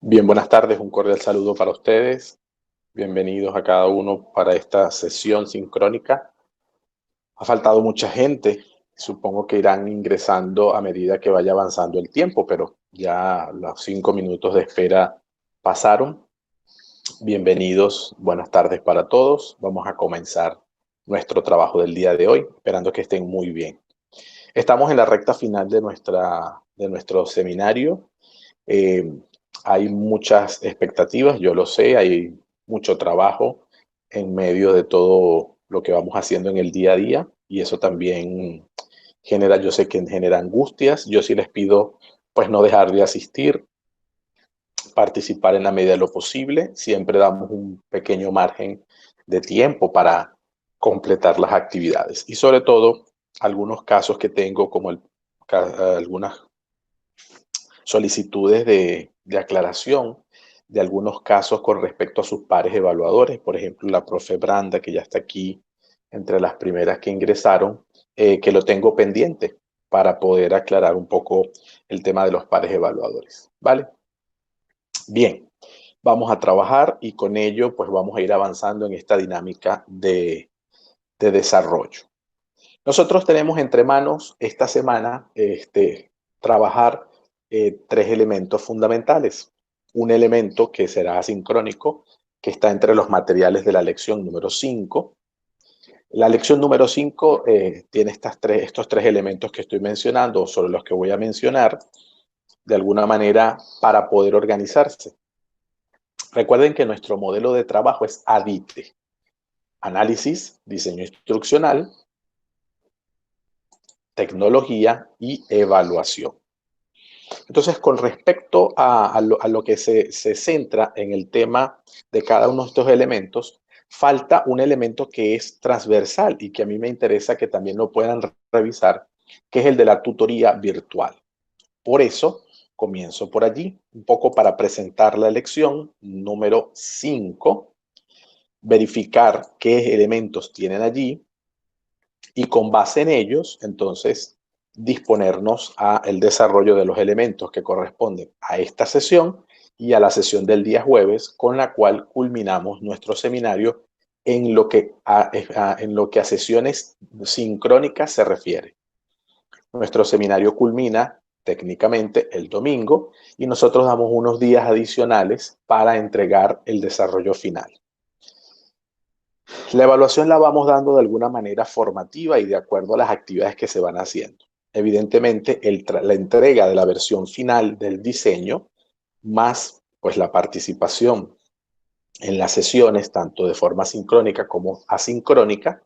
Bien, buenas tardes, un cordial saludo para ustedes. Bienvenidos a cada uno para esta sesión sincrónica. Ha faltado mucha gente, supongo que irán ingresando a medida que vaya avanzando el tiempo, pero ya los 5 minutos de espera pasaron. Bienvenidos, buenas tardes para todos. Vamos a comenzar nuestro trabajo del día de hoy, esperando que estén muy bien. Estamos en la recta final de nuestro seminario. Eh, Hay muchas expectativas, yo lo sé, hay mucho trabajo en medio de todo lo que vamos haciendo en el día a día y eso también genera, yo sé que genera angustias. Yo sí les pido pues no dejar de asistir, participar en la medida de lo posible. Siempre damos un pequeño margen de tiempo para completar las actividades y sobre todo algunos casos que tengo como algunas solicitudes de aclaración de algunos casos con respecto a sus pares evaluadores. Por ejemplo, la profe Branda, que ya está aquí entre las primeras que ingresaron, que lo tengo pendiente para poder aclarar un poco el tema de los pares evaluadores. ¿Vale? Bien, vamos a trabajar y con ello pues vamos a ir avanzando en esta dinámica de desarrollo. Nosotros tenemos entre manos esta semana trabajar tres elementos fundamentales. Un elemento que será asincrónico, que está entre los materiales de la lección número 5. La lección número 5 tiene estos tres elementos que estoy mencionando, o sobre los que voy a mencionar, de alguna manera para poder organizarse. Recuerden que nuestro modelo de trabajo es ADITE: análisis, diseño instruccional, tecnología y evaluación. Entonces, con respecto a lo que se centra en el tema de cada uno de estos elementos, falta un elemento que es transversal y que a mí me interesa que también lo puedan revisar, que es el de la tutoría virtual. Por eso, comienzo por allí, un poco para presentar la lección número 5, verificar qué elementos tienen allí y con base en ellos, entonces, disponernos a el desarrollo de los elementos que corresponden a esta sesión y a la sesión del día jueves, con la cual culminamos nuestro seminario en lo que a sesiones sincrónicas se refiere. Nuestro seminario culmina técnicamente el domingo y nosotros damos unos días adicionales para entregar el desarrollo final. La evaluación la vamos dando de alguna manera formativa y de acuerdo a las actividades que se van haciendo. Evidentemente, la entrega de la versión final del diseño, más pues la participación en las sesiones, tanto de forma sincrónica como asincrónica,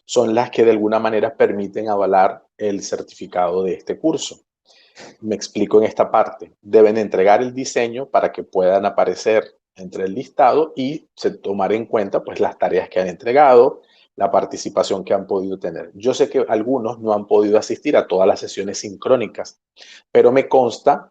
son las que de alguna manera permiten avalar el certificado de este curso. Me explico en esta parte. Deben entregar el diseño para que puedan aparecer entre el listado y se tomar en cuenta pues las tareas que han entregado, la participación que han podido tener. Yo sé que algunos no han podido asistir a todas las sesiones sincrónicas, pero me consta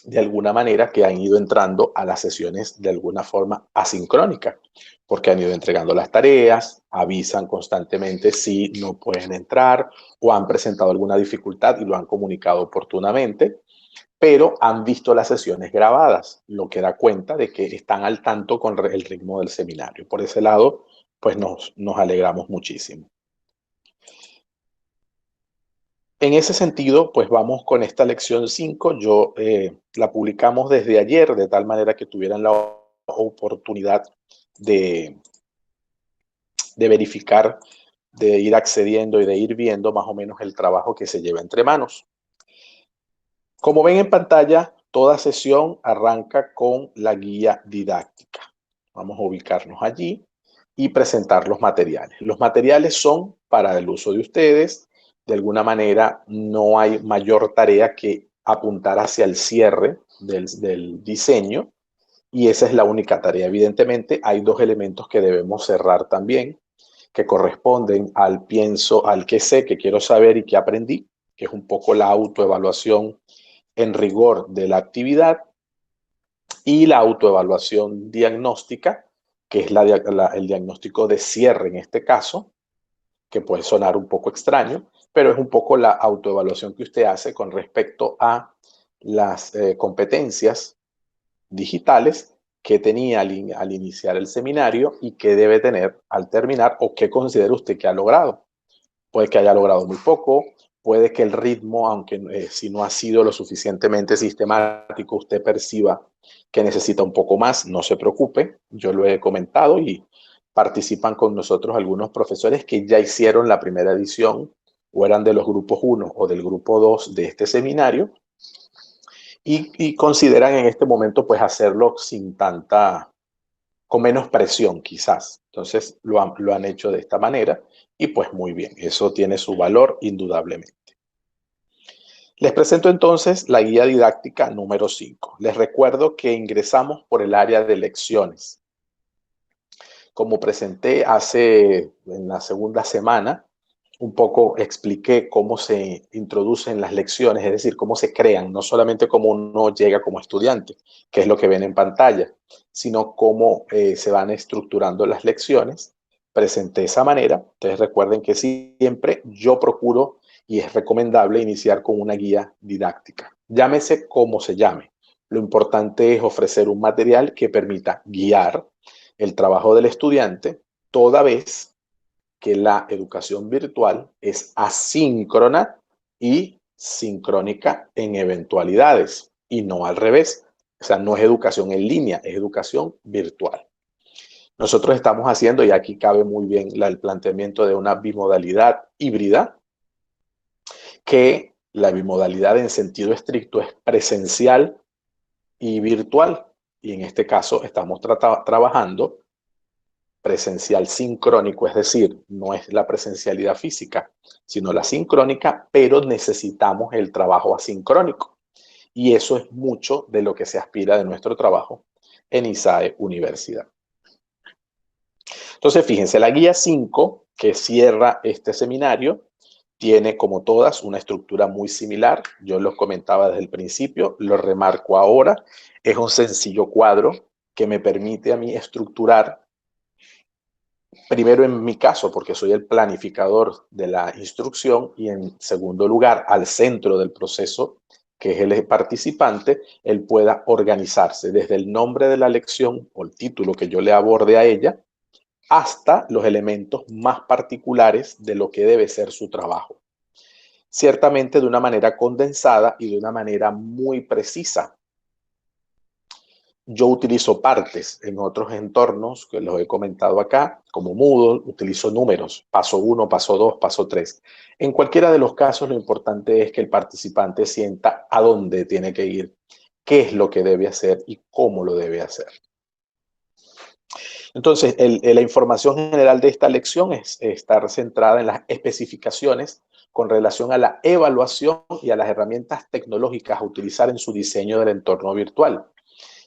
de alguna manera que han ido entrando a las sesiones de alguna forma asincrónica, porque han ido entregando las tareas, avisan constantemente si no pueden entrar o han presentado alguna dificultad y lo han comunicado oportunamente, pero han visto las sesiones grabadas, lo que da cuenta de que están al tanto con el ritmo del seminario. Por ese lado, pues nos alegramos muchísimo. En ese sentido, pues vamos con esta lección 5. Yo la publicamos desde ayer, de tal manera que tuvieran la oportunidad de, de verificar, de ir accediendo y de ir viendo más o menos el trabajo que se lleva entre manos. Como ven en pantalla, toda sesión arranca con la guía didáctica. Vamos a ubicarnos allí y presentar los materiales. Los materiales son para el uso de ustedes. De alguna manera, no hay mayor tarea que apuntar hacia el cierre del diseño y esa es la única tarea. Evidentemente, hay dos elementos que debemos cerrar también, que corresponden al pienso, al que sé, que quiero saber y que aprendí, que es un poco la autoevaluación en rigor de la actividad, y la autoevaluación diagnóstica, que es el diagnóstico de cierre en este caso, que puede sonar un poco extraño, pero es un poco la autoevaluación que usted hace con respecto a las competencias digitales que tenía al iniciar el seminario y que debe tener al terminar, o qué considera usted que ha logrado. Puede que haya logrado muy poco, puede que el ritmo, aunque si no ha sido lo suficientemente sistemático, usted perciba que necesita un poco más. No se preocupe, yo lo he comentado y participan con nosotros algunos profesores que ya hicieron la primera edición o eran de los grupos 1 o del grupo 2 de este seminario y consideran en este momento pues hacerlo sin tanta, con menos presión quizás. Entonces lo han hecho de esta manera y pues muy bien, eso tiene su valor indudablemente. Les presento entonces la guía didáctica número 5. Les recuerdo que ingresamos por el área de lecciones. Como presenté en la segunda semana, un poco expliqué cómo se introducen las lecciones, es decir, cómo se crean, no solamente cómo uno llega como estudiante, que es lo que ven en pantalla, sino cómo se van estructurando las lecciones. Presenté esa manera. Entonces recuerden que siempre yo procuro y es recomendable iniciar con una guía didáctica. Llámese como se llame. Lo importante es ofrecer un material que permita guiar el trabajo del estudiante, toda vez que la educación virtual es asíncrona y sincrónica en eventualidades y no al revés. O sea, no es educación en línea, es educación virtual. Nosotros estamos haciendo, y aquí cabe muy bien el planteamiento de una bimodalidad híbrida, que la bimodalidad en sentido estricto es presencial y virtual. Y en este caso estamos trabajando presencial sincrónico, es decir, no es la presencialidad física, sino la sincrónica, pero necesitamos el trabajo asincrónico. Y eso es mucho de lo que se aspira de nuestro trabajo en ISAE Universidad. Entonces, fíjense, la guía 5 que cierra este seminario tiene, como todas, una estructura muy similar. Yo los comentaba desde el principio, lo remarco ahora. Es un sencillo cuadro que me permite a mí estructurar, primero en mi caso, porque soy el planificador de la instrucción, y en segundo lugar, al centro del proceso, que es el participante, él pueda organizarse desde el nombre de la lección o el título que yo le aborde a ella, hasta los elementos más particulares de lo que debe ser su trabajo. Ciertamente de una manera condensada y de una manera muy precisa. Yo utilizo partes en otros entornos, que los he comentado acá, como Moodle, utilizo números, paso 1, paso 2, paso 3. En cualquiera de los casos, lo importante es que el participante sienta a dónde tiene que ir, qué es lo que debe hacer y cómo lo debe hacer. Entonces, la información general de esta lección es estar centrada en las especificaciones con relación a la evaluación y a las herramientas tecnológicas a utilizar en su diseño del entorno virtual.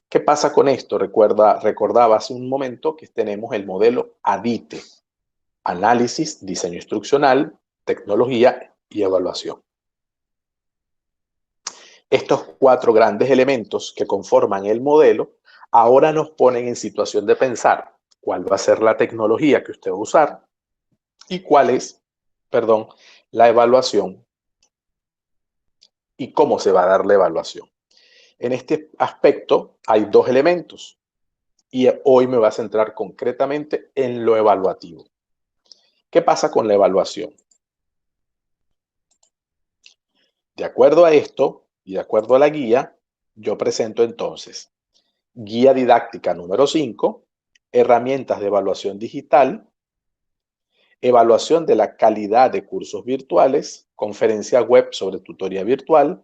¿Qué pasa con esto? Recordaba hace un momento que tenemos el modelo ADITE: análisis, diseño instruccional, tecnología y evaluación. Estos 4 grandes elementos que conforman el modelo ahora nos ponen en situación de pensar cuál va a ser la tecnología que usted va a usar y cuál es, la evaluación y cómo se va a dar la evaluación. En este aspecto hay 2 elementos y hoy me voy a centrar concretamente en lo evaluativo. ¿Qué pasa con la evaluación? De acuerdo a esto y de acuerdo a la guía, yo presento entonces guía didáctica número 5, herramientas de evaluación digital, evaluación de la calidad de cursos virtuales, conferencia web sobre tutoría virtual,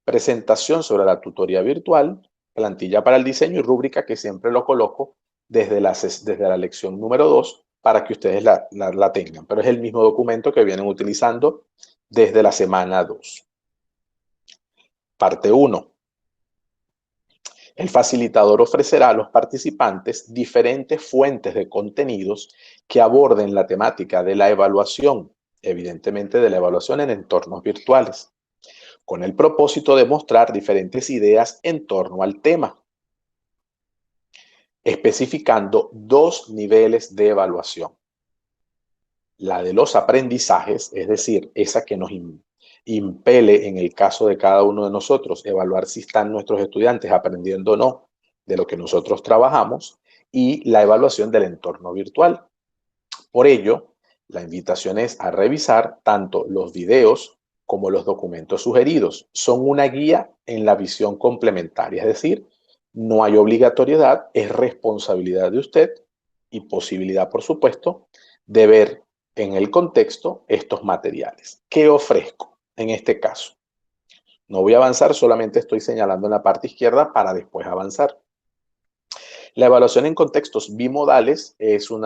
presentación sobre la tutoría virtual, plantilla para el diseño y rúbrica, que siempre lo coloco desde la lección número 2 para que ustedes la tengan. Pero es el mismo documento que vienen utilizando desde la semana 2. Parte 1. El facilitador ofrecerá a los participantes diferentes fuentes de contenidos que aborden la temática de la evaluación, evidentemente de la evaluación en entornos virtuales, con el propósito de mostrar diferentes ideas en torno al tema, especificando 2 niveles de evaluación. La de los aprendizajes, es decir, esa que nos impele en el caso de cada uno de nosotros evaluar si están nuestros estudiantes aprendiendo o no, de lo que nosotros trabajamos y la evaluación del entorno virtual. Por ello, la invitación es a revisar tanto los videos como los documentos sugeridos. Son una guía en la visión complementaria, es decir, no hay obligatoriedad, es responsabilidad de usted y posibilidad, por supuesto, de ver en el contexto estos materiales. ¿Qué ofrezco en este caso? No voy a avanzar, solamente estoy señalando en la parte izquierda para después avanzar. La evaluación en contextos bimodales es un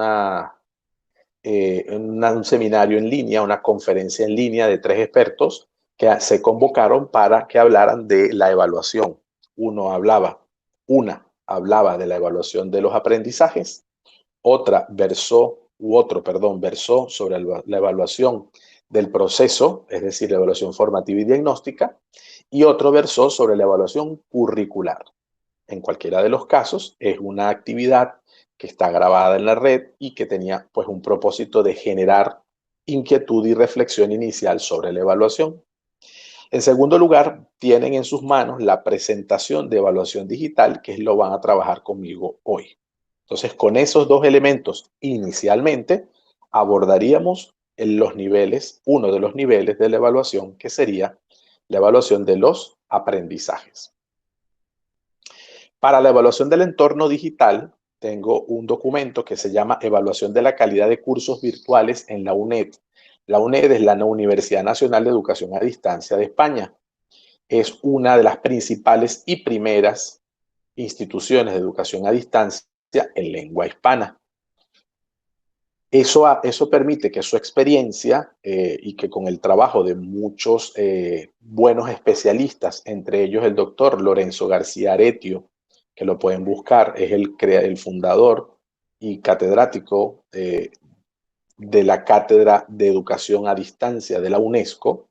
seminario en línea, una conferencia en línea de 3 expertos que se convocaron para que hablaran de la evaluación. Una hablaba de la evaluación de los aprendizajes, versó sobre la evaluación del proceso, es decir, la evaluación formativa y diagnóstica, y otro versó sobre la evaluación curricular. En cualquiera de los casos, es una actividad que está grabada en la red y que tenía pues un propósito de generar inquietud y reflexión inicial sobre la evaluación. En segundo lugar, tienen en sus manos la presentación de evaluación digital, que lo van a trabajar conmigo hoy. Entonces, con esos dos elementos, inicialmente, abordaríamos uno de los niveles de la evaluación, que sería la evaluación de los aprendizajes. Para la evaluación del entorno digital, tengo un documento que se llama Evaluación de la calidad de cursos virtuales en la UNED. La UNED es la Universidad Nacional de Educación a Distancia de España. Es una de las principales y primeras instituciones de educación a distancia en lengua hispana. Eso permite que su experiencia y que con el trabajo de muchos buenos especialistas, entre ellos el doctor Lorenzo García Aretio, que lo pueden buscar, es el fundador y catedrático de la Cátedra de Educación a Distancia de la UNESCO,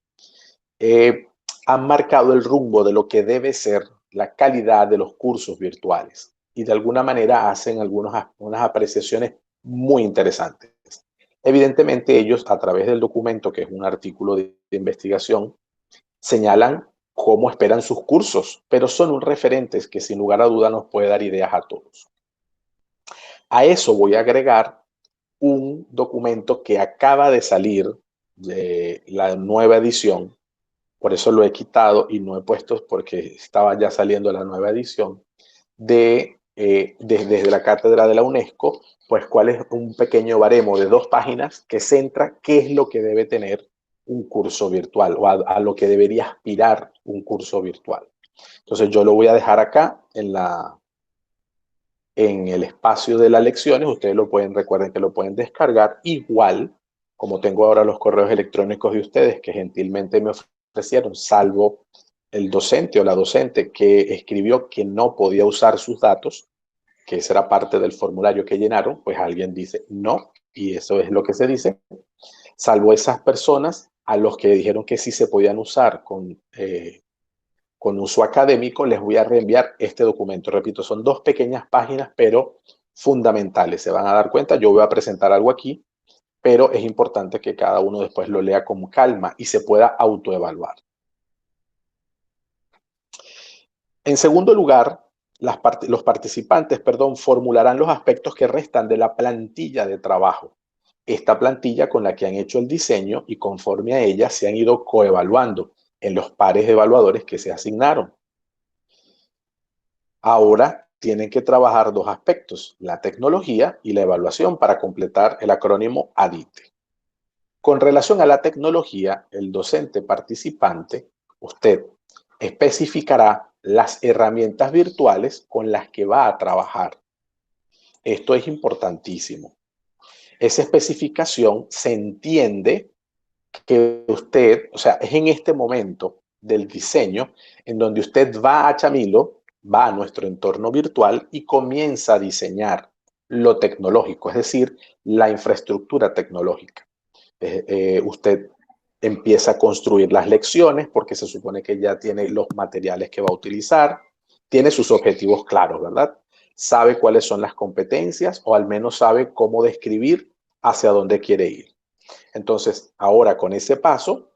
han marcado el rumbo de lo que debe ser la calidad de los cursos virtuales y de alguna manera hacen unas apreciaciones muy interesantes. Evidentemente ellos, a través del documento, que es un artículo de investigación, señalan cómo esperan sus cursos, pero son un referente que sin lugar a duda nos puede dar ideas a todos. A eso voy a agregar un documento que acaba de salir de la nueva edición, por eso lo he quitado y no he puesto porque estaba ya saliendo la nueva edición, desde la cátedra de la UNESCO, pues cuál es un pequeño baremo de 2 páginas que centra qué es lo que debe tener un curso virtual o a lo que debería aspirar un curso virtual. Entonces yo lo voy a dejar acá en el espacio de las lecciones. Ustedes recuerden que lo pueden descargar igual como tengo ahora los correos electrónicos de ustedes que gentilmente me ofrecieron, salvo el docente o la docente que escribió que no podía usar sus datos, que esa era parte del formulario que llenaron, pues alguien dice no, y eso es lo que se dice, salvo esas personas a los que dijeron que sí se podían usar con uso académico, les voy a reenviar este documento. Repito, son 2 pequeñas páginas, pero fundamentales. Se van a dar cuenta, yo voy a presentar algo aquí, pero es importante que cada uno después lo lea con calma y se pueda autoevaluar. En segundo lugar, los participantes, formularán los aspectos que restan de la plantilla de trabajo. Esta plantilla con la que han hecho el diseño y conforme a ella se han ido coevaluando en los pares de evaluadores que se asignaron. Ahora tienen que trabajar 2 aspectos, la tecnología y la evaluación, para completar el acrónimo ADITE. Con relación a la tecnología, el docente participante, usted, especificará las herramientas virtuales con las que va a trabajar. Esto es importantísimo. Esa especificación se entiende que usted, o sea, es en este momento del diseño en donde usted va a Chamilo, va a nuestro entorno virtual y comienza a diseñar lo tecnológico, es decir, la infraestructura tecnológica. Usted empieza a construir las lecciones porque se supone que ya tiene los materiales que va a utilizar, tiene sus objetivos claros, ¿verdad? Sabe cuáles son las competencias o al menos sabe cómo describir hacia dónde quiere ir. Entonces, ahora con ese paso,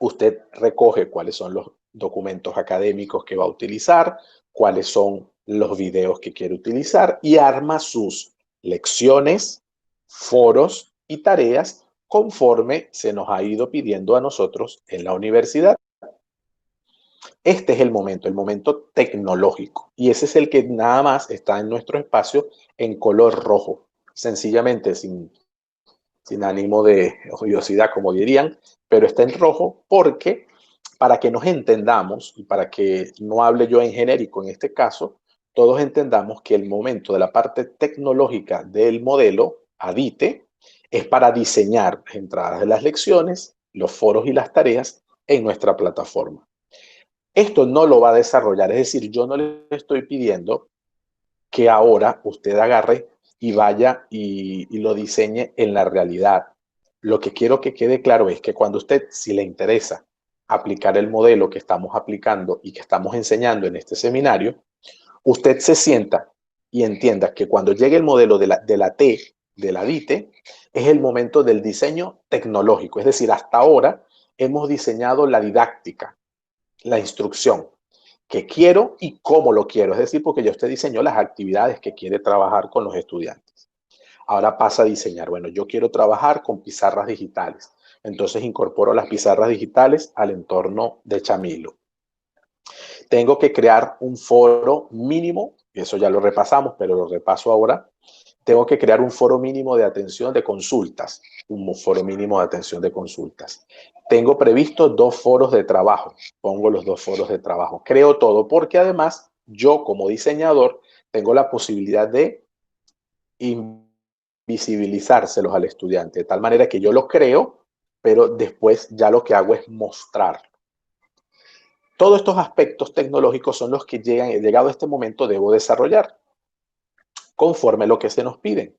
usted recoge cuáles son los documentos académicos que va a utilizar, cuáles son los videos que quiere utilizar y arma sus lecciones, foros y tareas conforme se nos ha ido pidiendo a nosotros en la universidad. Este es el momento tecnológico, y ese es el que nada más está en nuestro espacio en color rojo, sencillamente sin ánimo de odiosidad, como dirían, pero está en rojo porque, para que nos entendamos y para que no hable yo en genérico en este caso, todos entendamos que el momento de la parte tecnológica del modelo ADITE es para diseñar las entradas de las lecciones, los foros y las tareas en nuestra plataforma. Esto no lo va a desarrollar, es decir, yo no le estoy pidiendo que ahora usted agarre y vaya y lo diseñe en la realidad. Lo que quiero que quede claro es que cuando usted, si le interesa aplicar el modelo que estamos aplicando y que estamos enseñando en este seminario, usted se sienta y entienda que cuando llegue el modelo de la T, de la DITE, es el momento del diseño tecnológico. Es decir, hasta ahora hemos diseñado la didáctica, la instrucción, que quiero y cómo lo quiero. Es decir, porque ya usted diseñó las actividades que quiere trabajar con los estudiantes. Ahora pasa a diseñar. Bueno, yo quiero trabajar con pizarras digitales. Entonces incorporo las pizarras digitales al entorno de Chamilo. Tengo que crear un foro mínimo, y eso ya lo repasamos, pero lo repaso ahora. Tengo que crear un foro mínimo de atención de consultas, un foro mínimo de atención de consultas. Tengo previsto 2 foros de trabajo, pongo los 2 foros de trabajo. Creo todo porque además yo como diseñador tengo la posibilidad de invisibilizárselos al estudiante, de tal manera que yo lo creo, pero después ya lo que hago es mostrarlo. Todos estos aspectos tecnológicos son los que llegado a este momento debo desarrollar conforme a lo que se nos piden.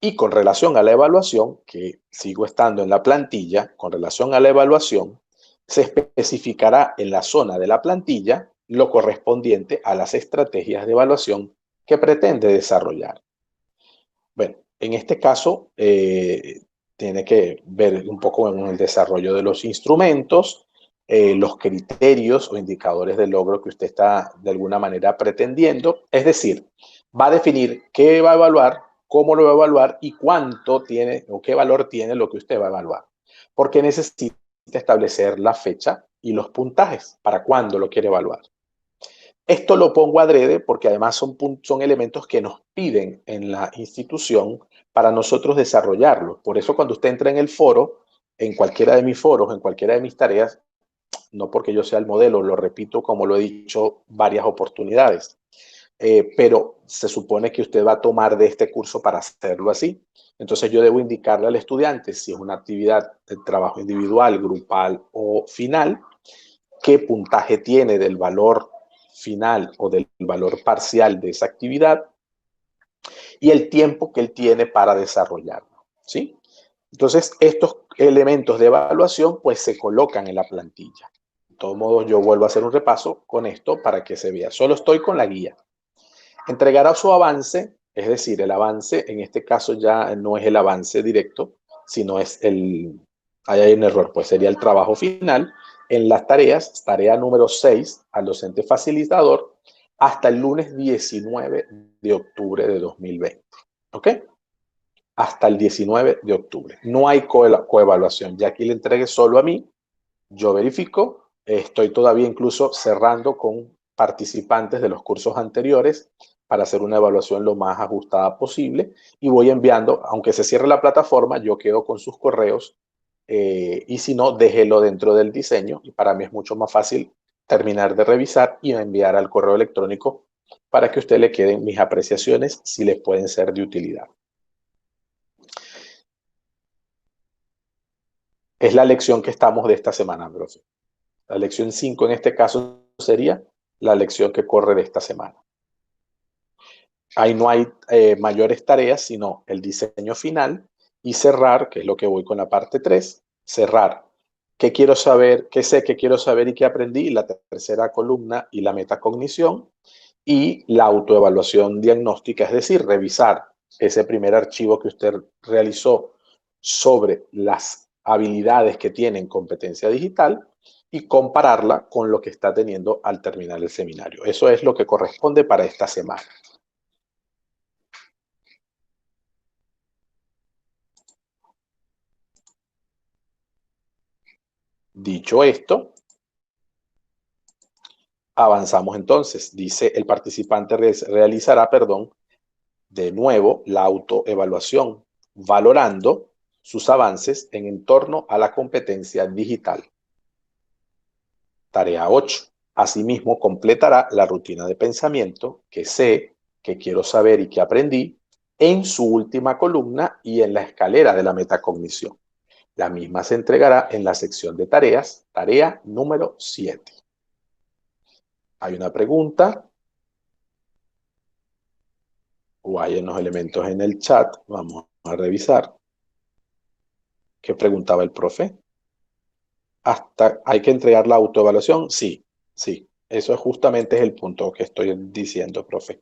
Y con relación a la evaluación, que sigo estando en la plantilla, con relación a la evaluación, se especificará en la zona de la plantilla lo correspondiente a las estrategias de evaluación que pretende desarrollar. Bueno, en este caso tiene que ver un poco en el desarrollo de los instrumentos, los criterios o indicadores de logro que usted está de alguna manera pretendiendo. Es decir, va a definir qué va a evaluar, cómo lo va a evaluar y cuánto tiene o qué valor tiene lo que usted va a evaluar. Porque necesita establecer la fecha y los puntajes para cuándo lo quiere evaluar. Esto lo pongo adrede porque además son elementos que nos piden en la institución para nosotros desarrollarlos. Por eso cuando usted entra en el foro, en cualquiera de mis foros, en cualquiera de mis tareas, no porque yo sea el modelo, lo repito como lo he dicho varias oportunidades, pero se supone que usted va a tomar de este curso para hacerlo así. Entonces yo debo indicarle al estudiante si es una actividad de trabajo individual, grupal o final, qué puntaje tiene del valor final o del valor parcial de esa actividad y el tiempo que él tiene para desarrollarlo, ¿sí? Entonces, estos elementos de evaluación pues se colocan en la plantilla. De todos modos, yo vuelvo a hacer un repaso con esto para que se vea. Solo estoy con la guía. Entregará su avance, es decir, el avance en este caso ya no es el avance directo, sino es ahí hay un error, pues sería el trabajo final en las tareas, tarea número 6 al docente facilitador hasta el lunes 19 de octubre de 2020. ¿Ok? Hasta el 19 de octubre. No hay coevaluación. Ya aquí le entregue solo a mí. Yo verifico. Estoy todavía incluso cerrando con participantes de los cursos anteriores para hacer una evaluación lo más ajustada posible y voy enviando, aunque se cierre la plataforma, yo quedo con sus correos y si no, déjelo dentro del diseño y para mí es mucho más fácil terminar de revisar y enviar al correo electrónico para que a usted le queden mis apreciaciones si les pueden ser de utilidad. Es la lección que estamos de esta semana, profe. La lección 5 en este caso sería la lección que corre de esta semana. Ahí no hay mayores tareas, sino el diseño final y cerrar, que es lo que voy con la parte 3, cerrar. ¿Qué quiero saber? ¿Qué sé? ¿Qué quiero saber y qué aprendí? La tercera columna y la metacognición y la autoevaluación diagnóstica, es decir, revisar ese primer archivo que usted realizó sobre las habilidades que tiene en competencia digital y compararla con lo que está teniendo al terminar el seminario. Eso es lo que corresponde para esta semana. Dicho esto, avanzamos entonces. Dice, el participante realizará, de nuevo la autoevaluación, valorando sus avances en torno a la competencia digital. Tarea 8. Asimismo, completará la rutina de pensamiento que sé, que quiero saber y que aprendí en su última columna y en la escalera de la metacognición. La misma se entregará en la sección de tareas, tarea número 7. Hay una pregunta o hay unos elementos en el chat. Vamos a revisar. ¿Qué preguntaba el profe? ¿Hay que entregar la autoevaluación? Sí, sí. Eso justamente es el punto que estoy diciendo, profe.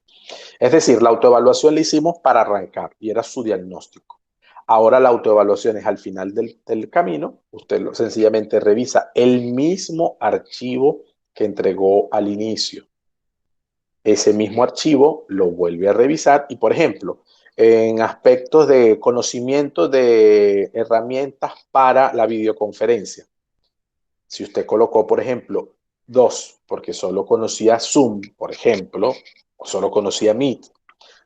Es decir, la autoevaluación la hicimos para arrancar y era su diagnóstico. Ahora la autoevaluación es al final del camino. Usted sencillamente revisa el mismo archivo que entregó al inicio. Ese mismo archivo lo vuelve a revisar y, por ejemplo, en aspectos de conocimiento de herramientas para la videoconferencia. Si usted colocó, por ejemplo, 2, porque solo conocía Zoom, por ejemplo, o solo conocía Meet,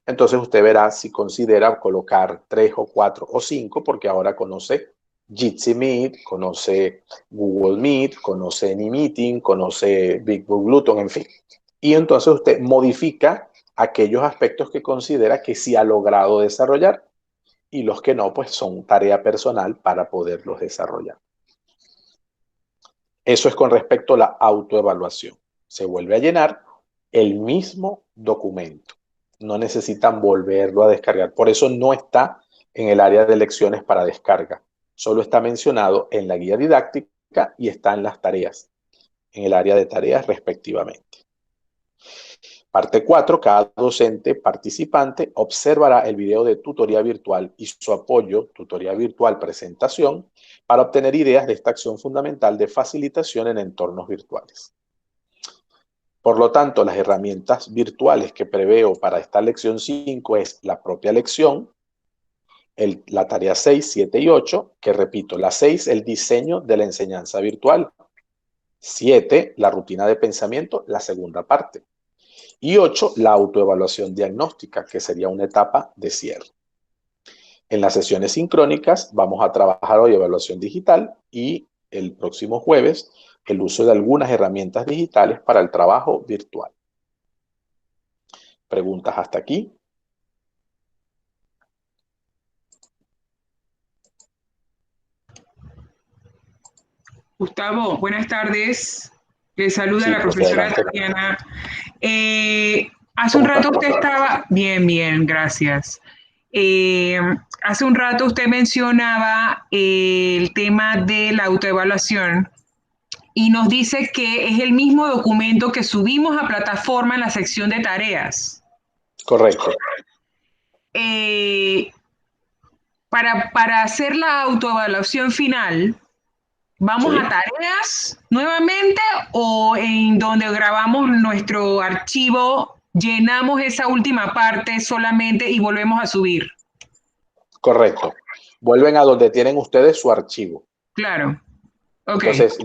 entonces usted verá si considera colocar 3 o 4 o 5, porque ahora conoce Jitsi Meet, conoce Google Meet, conoce AnyMeeting, conoce BigBookLuton, en fin. Y entonces usted modifica aquellos aspectos que considera que sí ha logrado desarrollar y los que no, pues son tarea personal para poderlos desarrollar. Eso es con respecto a la autoevaluación. Se vuelve a llenar el mismo documento. No necesitan volverlo a descargar. Por eso no está en el área de lecciones para descarga. Solo está mencionado en la guía didáctica y está en las tareas, en el área de tareas respectivamente. Parte 4. Cada docente participante observará el video de tutoría virtual y su apoyo, tutoría virtual presentación, para obtener ideas de esta acción fundamental de facilitación en entornos virtuales. Por lo tanto, las herramientas virtuales que preveo para esta lección 5 es la propia lección, la tarea 6, 7 y 8, que repito, la 6, el diseño de la enseñanza virtual. 7, la rutina de pensamiento, la segunda parte. Y 8, la autoevaluación diagnóstica, que sería una etapa de cierre. En las sesiones sincrónicas vamos a trabajar hoy evaluación digital y el próximo jueves el uso de algunas herramientas digitales para el trabajo virtual. ¿Preguntas hasta aquí? Gustavo, buenas tardes. Le saluda Sí, la profe, profesora adelante. Tatiana. Hace un ¿Cómo estás, rato usted profe? estaba, bien, bien, gracias. Hace un rato usted mencionaba el tema de la autoevaluación y nos dice que es el mismo documento que subimos a plataforma en la sección de tareas. Correcto. Eh, para hacer la autoevaluación final, ¿vamos a Sí. tareas nuevamente o en donde grabamos nuestro archivo, llenamos esa última parte solamente y volvemos a subir? Correcto. Vuelven a donde tienen ustedes su archivo. Claro, ok. Entonces,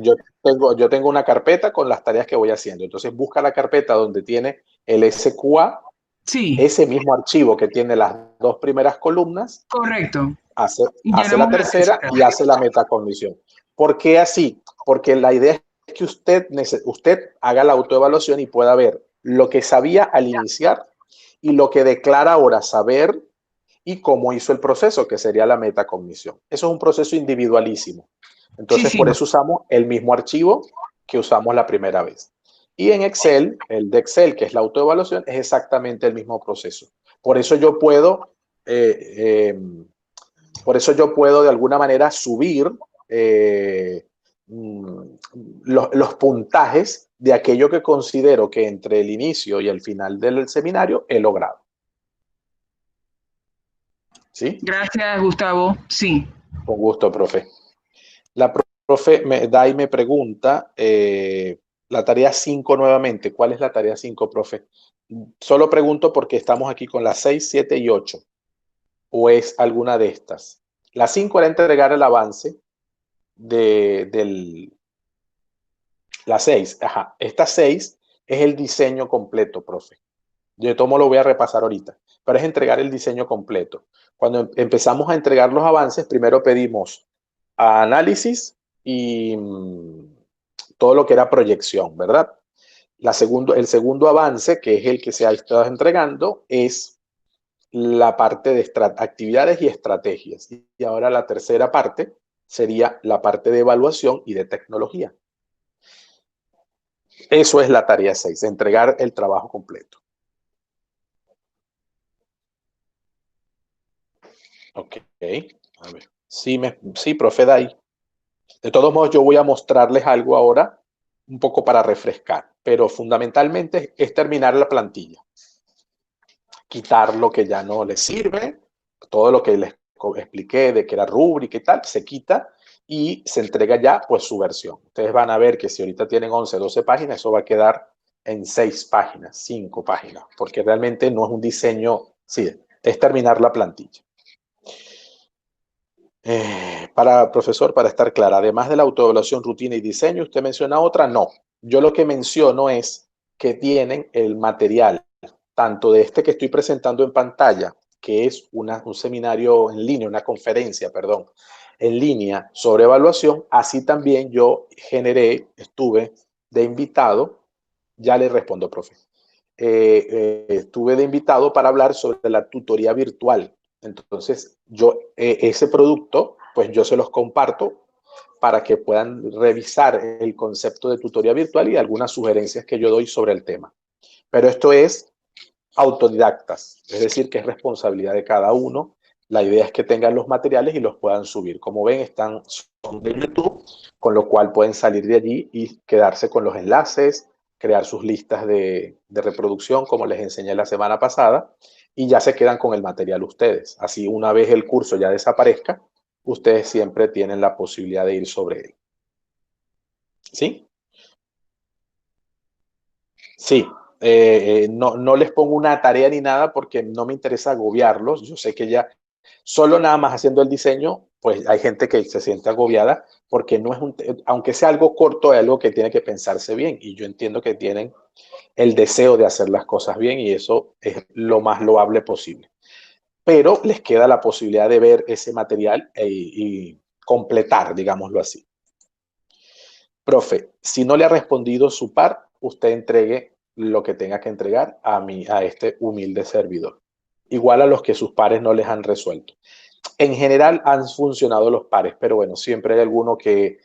yo tengo una carpeta con las tareas que voy haciendo. Entonces, busca la carpeta donde tiene el SQA, Sí, ese mismo archivo que tiene las 2 primeras columnas, correcto. hace, Y hace la llenamos la tercera tercera. y hace la metacognición. ¿Por qué así? Porque la idea es que usted haga la autoevaluación y pueda ver lo que sabía al iniciar y lo que declara ahora saber y cómo hizo el proceso, que sería la metacognición. Eso es un proceso individualísimo. Sí, Entonces, sí, por eso usamos el mismo archivo que usamos la primera vez. Y en Excel, el de Excel, que es la autoevaluación, es exactamente el mismo proceso. Por eso yo puedo, eh, eh, de alguna manera subir eh, los puntajes de aquello que considero que entre el inicio y el final del seminario he logrado. ¿Sí? gracias, Gustavo. Sí. Con gusto, profe. La profe Dai me pregunta, la tarea 5 nuevamente. ¿Cuál es la tarea 5, profe? Solo pregunto porque estamos aquí con las 6, 7 y 8. ¿O es alguna de estas? La 5 era entregar el avance de la 6. Ajá. Esta 6 es el diseño completo, profe. Yo de todo modo lo voy a repasar ahorita, pero es entregar el diseño completo. Cuando empezamos a entregar los avances, primero pedimos análisis y todo lo que era proyección, ¿verdad? El segundo avance, que es el que se ha estado entregando, es la parte de actividades y estrategias. Y ahora la tercera parte sería la parte de evaluación y de tecnología. Eso es la tarea 6, entregar el trabajo completo. Ok, a ver. Sí, profe Dai. De todos modos, yo voy a mostrarles algo ahora, un poco para refrescar, pero fundamentalmente es terminar la plantilla. Quitar lo que ya no les sirve, todo lo que les expliqué de que era rúbrica y tal, se quita y se entrega ya pues su versión. Ustedes van a ver que si ahorita tienen 11, 12 páginas, eso va a quedar en 6 páginas, 5 páginas, porque realmente no es un diseño, sí, es terminar la plantilla. Profesor, para estar clara, además de la autoevaluación, rutina y diseño, ¿usted menciona otra? No. Yo lo que menciono es que tienen el material, tanto de este que estoy presentando en pantalla, que es un seminario en línea, una conferencia, perdón, en línea sobre evaluación, así también yo estuve de invitado, ya le respondo, profe, estuve de invitado para hablar sobre la tutoría virtual. Entonces, ese producto, pues yo se los comparto para que puedan revisar el concepto de tutoría virtual y algunas sugerencias que yo doy sobre el tema. Pero esto es autodidactas, es decir, que es responsabilidad de cada uno. La idea es que tengan los materiales y los puedan subir. Como ven, son de YouTube, con lo cual pueden salir de allí y quedarse con los enlaces, crear sus listas de reproducción, como les enseñé la semana pasada, y ya se quedan con el material ustedes. Así, una vez el curso ya desaparezca, ustedes siempre tienen la posibilidad de ir sobre él. ¿Sí? Sí. No les pongo una tarea ni nada porque no me interesa agobiarlos. Yo sé que ya solo nada más haciendo el diseño, pues hay gente que se siente agobiada porque no es aunque sea algo corto, es algo que tiene que pensarse bien. Y yo entiendo que tienen el deseo de hacer las cosas bien y eso es lo más loable posible. Pero les queda la posibilidad de ver ese material y completar, digámoslo así. Profe, si no le ha respondido su par, usted entregue lo que tenga que entregar a este humilde servidor. Igual a los que sus pares no les han resuelto. En general han funcionado los pares, pero bueno, siempre hay alguno que,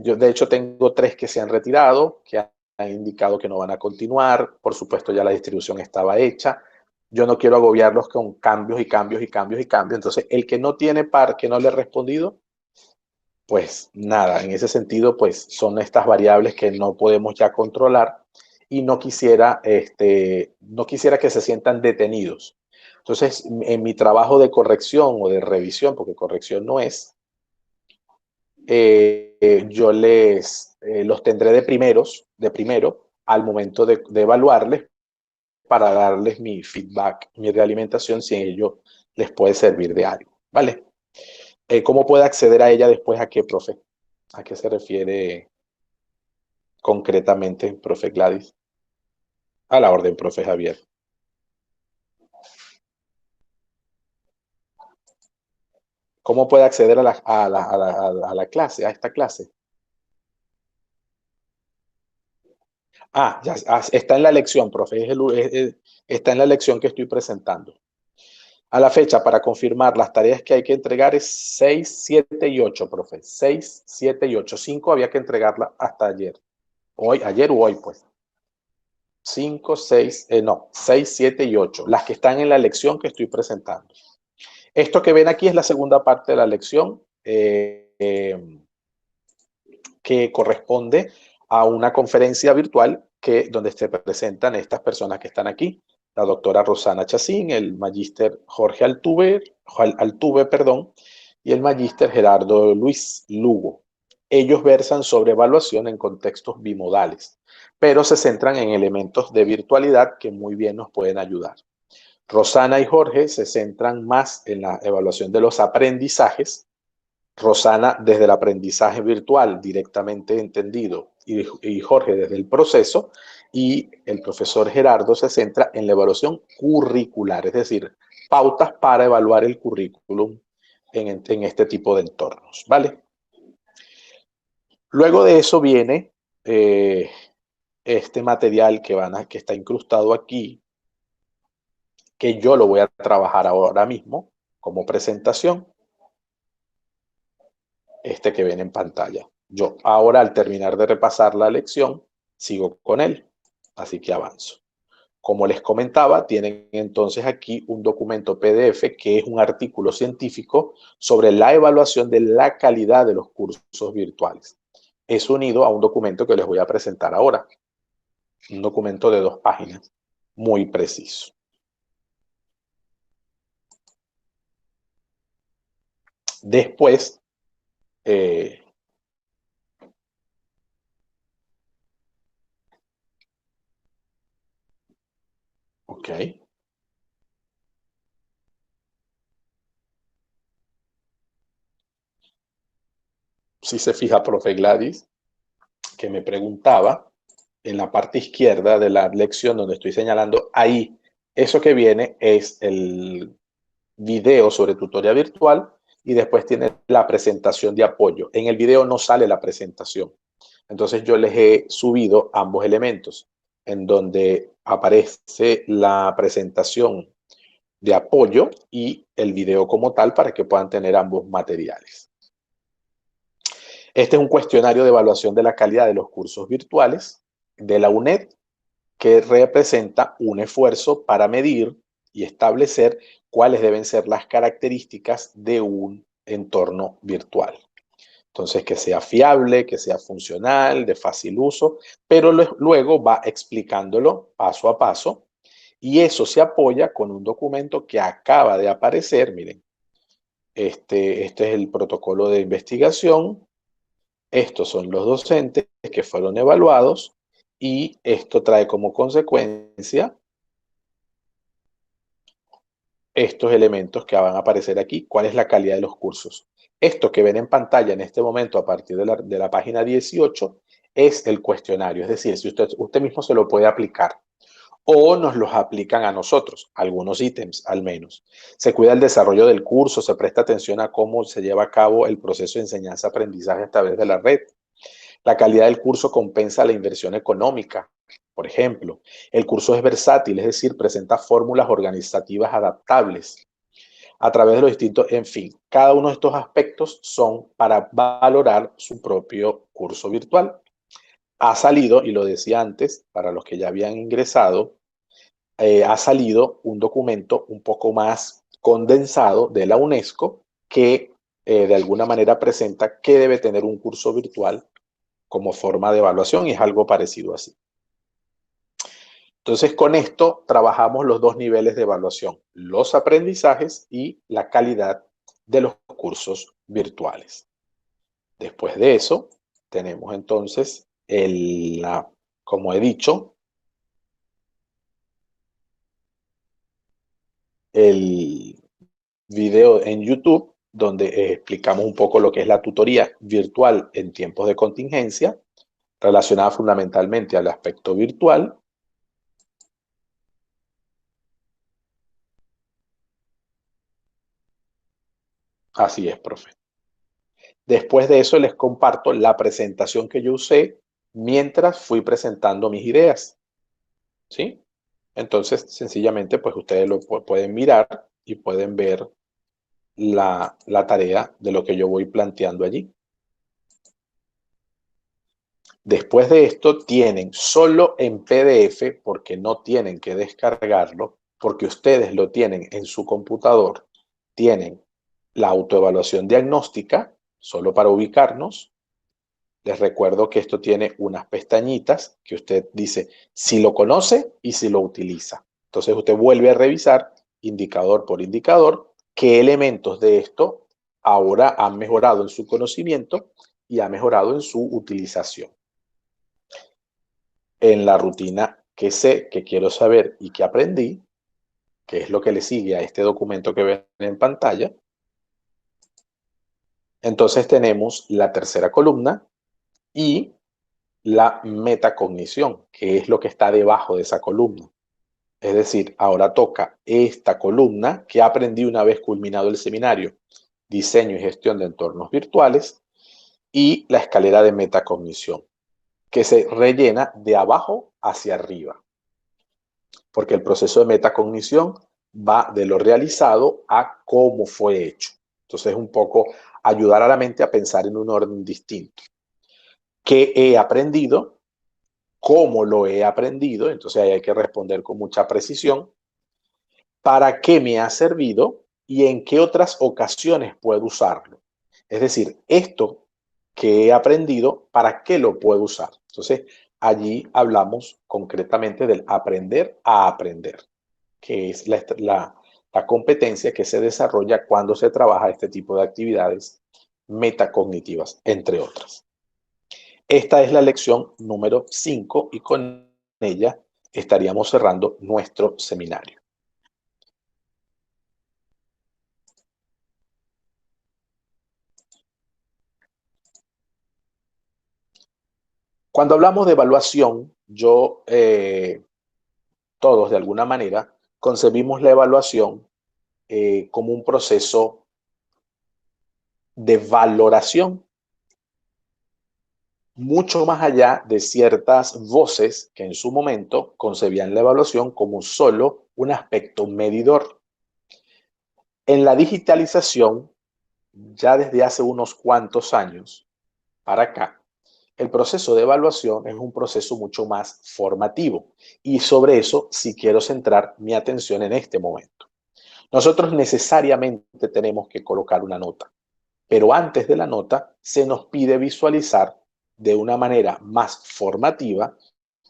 yo de hecho tengo 3 que se han retirado, que han indicado que no van a continuar. Por supuesto, ya la distribución estaba hecha. Yo no quiero agobiarlos con cambios y cambios y cambios y cambios. Entonces, el que no tiene par, que no le he respondido, pues nada, en ese sentido, pues son estas variables que no podemos ya controlar y no quisiera que se sientan detenidos. Entonces, en mi trabajo de corrección o de revisión, porque corrección no es, yo los tendré de primero al momento de evaluarles para darles mi feedback, mi realimentación, si ello les puede servir de algo, ¿vale? ¿Cómo puede acceder a ella después? ¿A qué, profe? ¿A qué se refiere concretamente, profe Gladys? A la orden, profe Javier. ¿Cómo puede acceder a la clase, a esta clase? Ya está en la lección, profe. Está en la lección que estoy presentando. A la fecha, para confirmar, las tareas que hay que entregar es 6, 7 y 8, profe. 6, 7 y 8. 5 había que entregarla hasta ayer. Ayer o hoy, pues. 5, 6, no, 6, 7 y 8. Las que están en la lección que estoy presentando. Esto que ven aquí es la segunda parte de la lección que corresponde a una conferencia virtual donde se presentan estas personas que están aquí. La doctora Rosana Chacín, el magíster Jorge Altuve, y el magíster Gerardo Luis Lugo. Ellos versan sobre evaluación en contextos bimodales, pero se centran en elementos de virtualidad que muy bien nos pueden ayudar. Rosana y Jorge se centran más en la evaluación de los aprendizajes. Rosana desde el aprendizaje virtual directamente entendido y Jorge desde el proceso, y el profesor Gerardo se centra en la evaluación curricular, es decir, pautas para evaluar el currículum en este tipo de entornos, ¿vale? Luego de eso viene este material que está incrustado aquí, que yo lo voy a trabajar ahora mismo como presentación, este que ven en pantalla. Yo ahora, al terminar de repasar la lección, sigo con él, así que avanzo. Como les comentaba, tienen entonces aquí un documento PDF que es un artículo científico sobre la evaluación de la calidad de los cursos virtuales. Es unido a un documento que les voy a presentar ahora, un documento de 2 páginas, muy preciso. Después, ok. Si se fija, profe Gladys, que me preguntaba, en la parte izquierda de la lección donde estoy señalando, ahí, eso que viene es el video sobre tutoría virtual y después tiene la presentación de apoyo. En el video no sale la presentación. Entonces yo les he subido ambos elementos, en donde aparece la presentación de apoyo y el video como tal para que puedan tener ambos materiales. Este es un cuestionario de evaluación de la calidad de los cursos virtuales de la UNED, que representa un esfuerzo para medir y establecer cuáles deben ser las características de un entorno virtual. Entonces, que sea fiable, que sea funcional, de fácil uso, pero luego va explicándolo paso a paso, y eso se apoya con un documento que acaba de aparecer. Miren, este es el protocolo de investigación. Estos son los docentes que fueron evaluados y esto trae como consecuencia estos elementos que van a aparecer aquí. ¿Cuál es la calidad de los cursos? Esto que ven en pantalla en este momento a partir de la página 18 es el cuestionario. Es decir, si usted mismo se lo puede aplicar o nos los aplican a nosotros, algunos ítems al menos. Se cuida el desarrollo del curso, se presta atención a cómo se lleva a cabo el proceso de enseñanza-aprendizaje a través de la red. La calidad del curso compensa la inversión económica. Por ejemplo, el curso es versátil, es decir, presenta fórmulas organizativas adaptables a través de los distintos, en fin, cada uno de estos aspectos son para valorar su propio curso virtual. Ha salido, y lo decía antes, para los que ya habían ingresado, ha salido un documento un poco más condensado de la UNESCO que de alguna manera presenta qué debe tener un curso virtual como forma de evaluación, y es algo parecido así. Entonces, con esto trabajamos los 2 niveles de evaluación, los aprendizajes y la calidad de los cursos virtuales. Después de eso, tenemos entonces, como he dicho, el video en YouTube, donde explicamos un poco lo que es la tutoría virtual en tiempos de contingencia, relacionada fundamentalmente al aspecto virtual. Así es, profe. Después de eso les comparto la presentación que yo usé mientras fui presentando mis ideas, ¿sí? Entonces, sencillamente, pues ustedes lo pueden mirar y pueden ver la tarea de lo que yo voy planteando allí. Después de esto tienen solo en PDF, porque no tienen que descargarlo, porque ustedes lo tienen en su computador, tienen la autoevaluación diagnóstica, solo para ubicarnos. Les recuerdo que esto tiene unas pestañitas que usted dice si lo conoce y si lo utiliza. Entonces usted vuelve a revisar indicador por indicador qué elementos de esto ahora han mejorado en su conocimiento y ha mejorado en su utilización. En la rutina que sé, que quiero saber y que aprendí, que es lo que le sigue a este documento que ven en pantalla, entonces tenemos la tercera columna y la metacognición, que es lo que está debajo de esa columna. Es decir, ahora toca esta columna que aprendí una vez culminado el seminario, diseño y gestión de entornos virtuales, y la escalera de metacognición, que se rellena de abajo hacia arriba, porque el proceso de metacognición va de lo realizado a cómo fue hecho. Entonces es un poco ayudar a la mente a pensar en un orden distinto. ¿Qué he aprendido? ¿Cómo lo he aprendido? Entonces ahí hay que responder con mucha precisión. ¿Para qué me ha servido? ¿Y en qué otras ocasiones puedo usarlo? Es decir, esto que he aprendido, ¿para qué lo puedo usar? Entonces, allí hablamos concretamente del aprender a aprender, que es la competencia que se desarrolla cuando se trabaja este tipo de actividades metacognitivas, entre otras. Esta es la lección número 5 y con ella estaríamos cerrando nuestro seminario. Cuando hablamos de evaluación, todos de alguna manera concebimos la evaluación como un proceso de valoración, mucho más allá de ciertas voces que en su momento concebían la evaluación como solo un aspecto medidor. En la digitalización, ya desde hace unos cuantos años para acá, el proceso de evaluación es un proceso mucho más formativo y sobre eso sí quiero centrar mi atención en este momento. Nosotros necesariamente tenemos que colocar una nota, pero antes de la nota se nos pide visualizar de una manera más formativa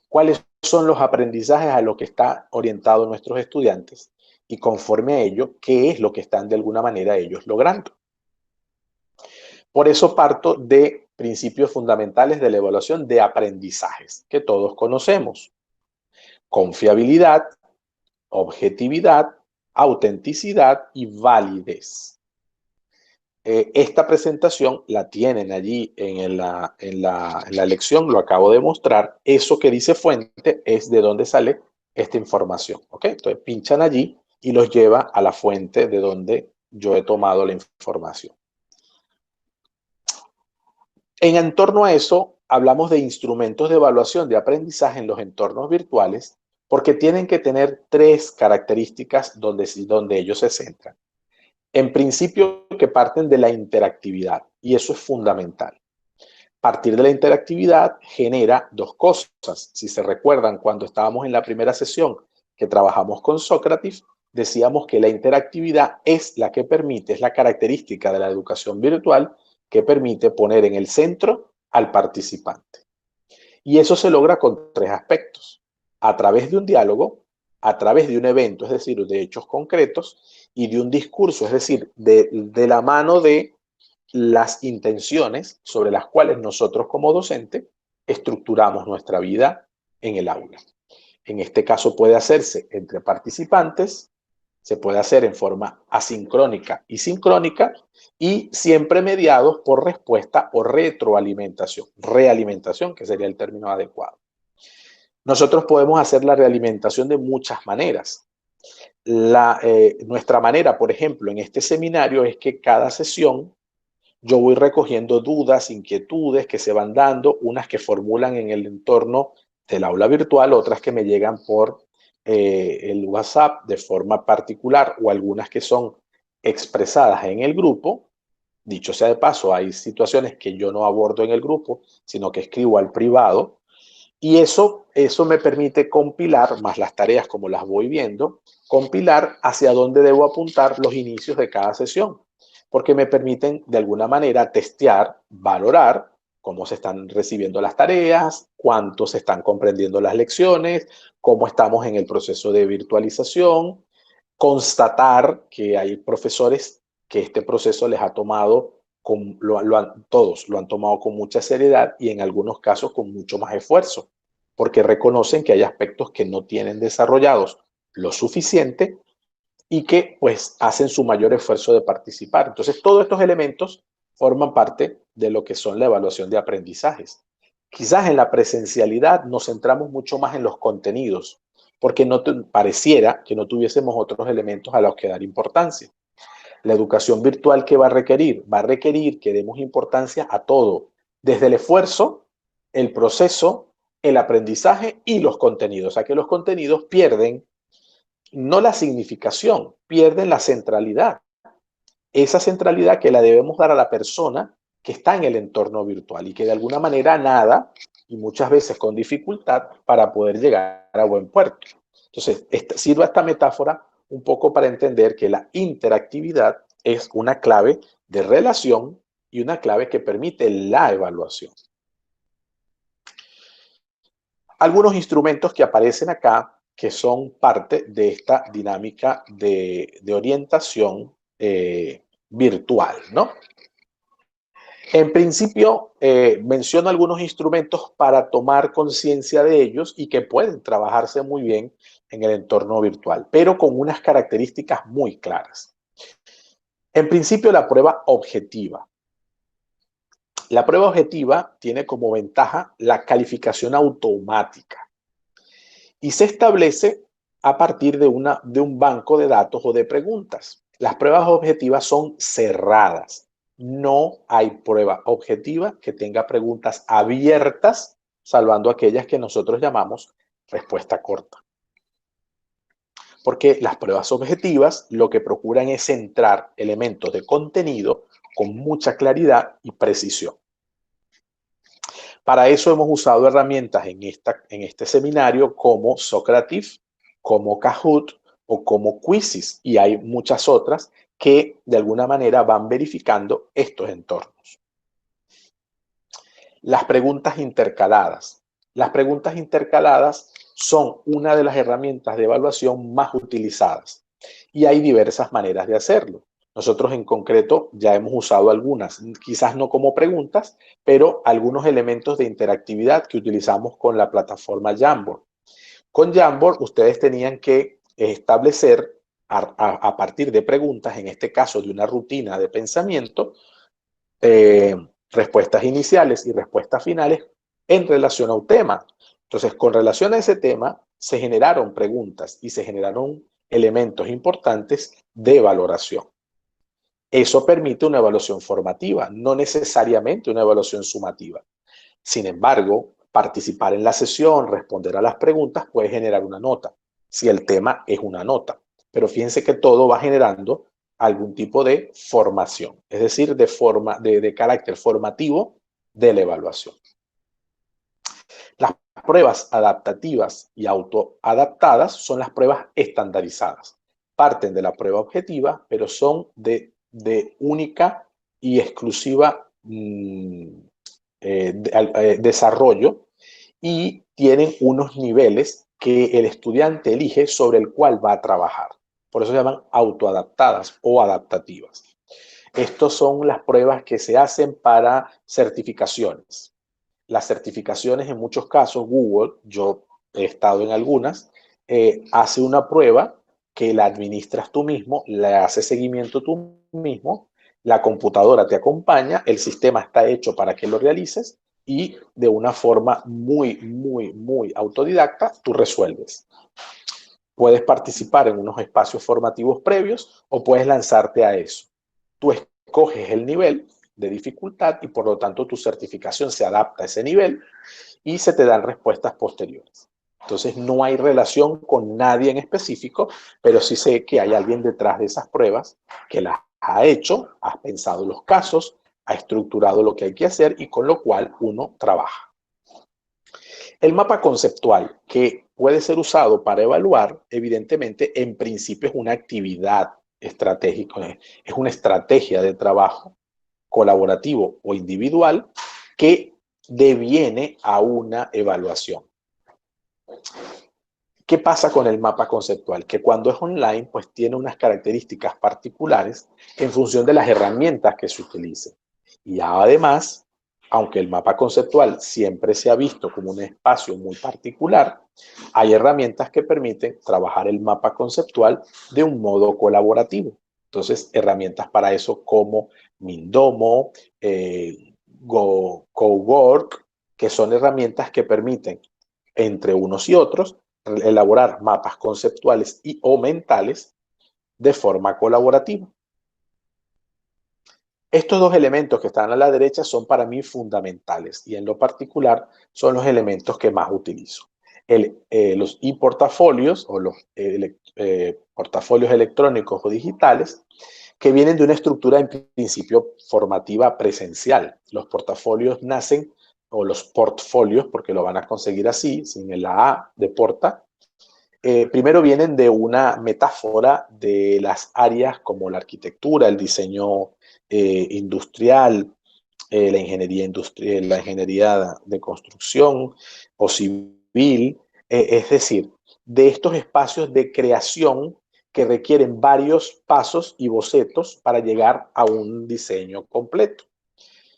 cuáles son los aprendizajes a los que están orientados nuestros estudiantes y conforme a ello, qué es lo que están de alguna manera ellos logrando. Por eso parto de principios fundamentales de la evaluación de aprendizajes que todos conocemos: confiabilidad, objetividad, autenticidad y validez. Esta presentación la tienen allí en la lección, lo acabo de mostrar. Eso que dice fuente es de donde sale esta información. ¿Ok? Entonces pinchan allí y los lleva a la fuente de donde yo he tomado la información. En torno a eso, hablamos de instrumentos de evaluación de aprendizaje en los entornos virtuales, porque tienen que tener tres características donde ellos se centran. En principio, que parten de la interactividad, y eso es fundamental. Partir de la interactividad genera dos cosas. Si se recuerdan, cuando estábamos en la primera sesión que trabajamos con Sócrates, decíamos que la interactividad es la que permite, es la característica de la educación virtual que permite poner en el centro al participante. Y eso se logra con tres aspectos: a través de un diálogo, a través de un evento, es decir, de hechos concretos, y de un discurso, es decir, de la mano de las intenciones sobre las cuales nosotros como docente estructuramos nuestra vida en el aula. En este caso puede hacerse entre participantes, se puede hacer en forma asincrónica y sincrónica, y siempre mediados por respuesta o retroalimentación, realimentación, que sería el término adecuado. Nosotros podemos hacer la realimentación de muchas maneras. Nuestra manera, por ejemplo, en este seminario es que cada sesión yo voy recogiendo dudas, inquietudes que se van dando, unas que formulan en el entorno del aula virtual, otras que me llegan por el WhatsApp de forma particular, o algunas que son expresadas en el grupo. Dicho sea de paso, hay situaciones que yo no abordo en el grupo, sino que escribo al privado, y eso me permite compilar, más las tareas como las voy viendo, compilar hacia dónde debo apuntar los inicios de cada sesión, porque me permiten de alguna manera testear, valorar cómo se están recibiendo las tareas, cuánto se están comprendiendo las lecciones, cómo estamos en el proceso de virtualización, constatar que hay profesores que este proceso les ha tomado todos lo han tomado con mucha seriedad y en algunos casos con mucho más esfuerzo, porque reconocen que hay aspectos que no tienen desarrollados lo suficiente y que pues hacen su mayor esfuerzo de participar. Entonces, todos estos elementos forman parte de lo que son la evaluación de aprendizajes. Quizás en la presencialidad nos centramos mucho más en los contenidos, porque pareciera que no tuviésemos otros elementos a los que dar importancia. La educación virtual, ¿qué va a requerir? Va a requerir que demos importancia a todo, desde el esfuerzo, el proceso, el aprendizaje y los contenidos. O sea que los contenidos pierden no la significación, pierden la centralidad. Esa centralidad que la debemos dar a la persona que está en el entorno virtual y que de alguna manera nada, y muchas veces con dificultad, para poder llegar a buen puerto. Entonces, sirva esta metáfora un poco para entender que la interactividad es una clave de relación y una clave que permite la evaluación. Algunos instrumentos que aparecen acá que son parte de esta dinámica de orientación virtual, ¿no? En principio, menciono algunos instrumentos para tomar conciencia de ellos y que pueden trabajarse muy bien en el entorno virtual, pero con unas características muy claras. En principio, la prueba objetiva. La prueba objetiva tiene como ventaja la calificación automática y se establece a partir de un banco de datos o de preguntas. Las pruebas objetivas son cerradas. No hay prueba objetiva que tenga preguntas abiertas, salvando aquellas que nosotros llamamos respuesta corta. Porque las pruebas objetivas lo que procuran es centrar elementos de contenido con mucha claridad y precisión. Para eso hemos usado herramientas en este seminario como Socrative, como Kahoot o como Quizzes, y hay muchas otras que de alguna manera van verificando estos entornos. Las preguntas intercaladas. Las preguntas intercaladas son una de las herramientas de evaluación más utilizadas y hay diversas maneras de hacerlo. Nosotros en concreto ya hemos usado algunas, quizás no como preguntas, pero algunos elementos de interactividad que utilizamos con la plataforma Jamboard. Con Jamboard ustedes tenían que establecer a partir de preguntas, en este caso de una rutina de pensamiento, respuestas iniciales y respuestas finales en relación a un tema. Entonces, con relación a ese tema, se generaron preguntas y se generaron elementos importantes de valoración. Eso permite una evaluación formativa, no necesariamente una evaluación sumativa. Sin embargo, participar en la sesión, responder a las preguntas puede generar una nota, si el tema es una nota. Pero fíjense que todo va generando algún tipo de formación, es decir, de carácter formativo de la evaluación. Las pruebas adaptativas y autoadaptadas son las pruebas estandarizadas. Parten de la prueba objetiva, pero son de única y exclusiva desarrollo y tienen unos niveles que el estudiante elige sobre el cual va a trabajar. Por eso se llaman autoadaptadas o adaptativas. Estas son las pruebas que se hacen para certificaciones. Las certificaciones, en muchos casos, Google, yo he estado en algunas, hace una prueba que la administras tú mismo, le haces seguimiento tú mismo, la computadora te acompaña, el sistema está hecho para que lo realices y de una forma muy autodidacta tú resuelves. Puedes participar en unos espacios formativos previos o puedes lanzarte a eso. Tú escoges el nivel de dificultad y por lo tanto tu certificación se adapta a ese nivel y se te dan respuestas posteriores. Entonces no hay relación con nadie en específico, pero sí sé que hay alguien detrás de esas pruebas que las ha hecho, ha pensado los casos, ha estructurado lo que hay que hacer y con lo cual uno trabaja. El mapa conceptual, que puede ser usado para evaluar, evidentemente, en principio es una actividad estratégica, es una estrategia de trabajo colaborativo o individual que deviene a una evaluación. ¿Qué pasa con el mapa conceptual? Que cuando es online, pues tiene unas características particulares en función de las herramientas que se utilicen. Y además, aunque el mapa conceptual siempre se ha visto como un espacio muy particular, hay herramientas que permiten trabajar el mapa conceptual de un modo colaborativo. Entonces, herramientas para eso como Mindomo, Cowork, que son herramientas que permiten entre unos y otros elaborar mapas conceptuales y o mentales de forma colaborativa. Estos dos elementos que están a la derecha son para mí fundamentales y en lo particular son los elementos que más utilizo. Los e-portafolios o los portafolios electrónicos o digitales que vienen de una estructura en principio formativa presencial. Los portafolios nacen, o los portfolios, porque lo van a conseguir así, sin la A de porta, primero vienen de una metáfora de las áreas como la arquitectura, el diseño industrial, la ingeniería de construcción o civil, es decir, de estos espacios de creación que requieren varios pasos y bocetos para llegar a un diseño completo.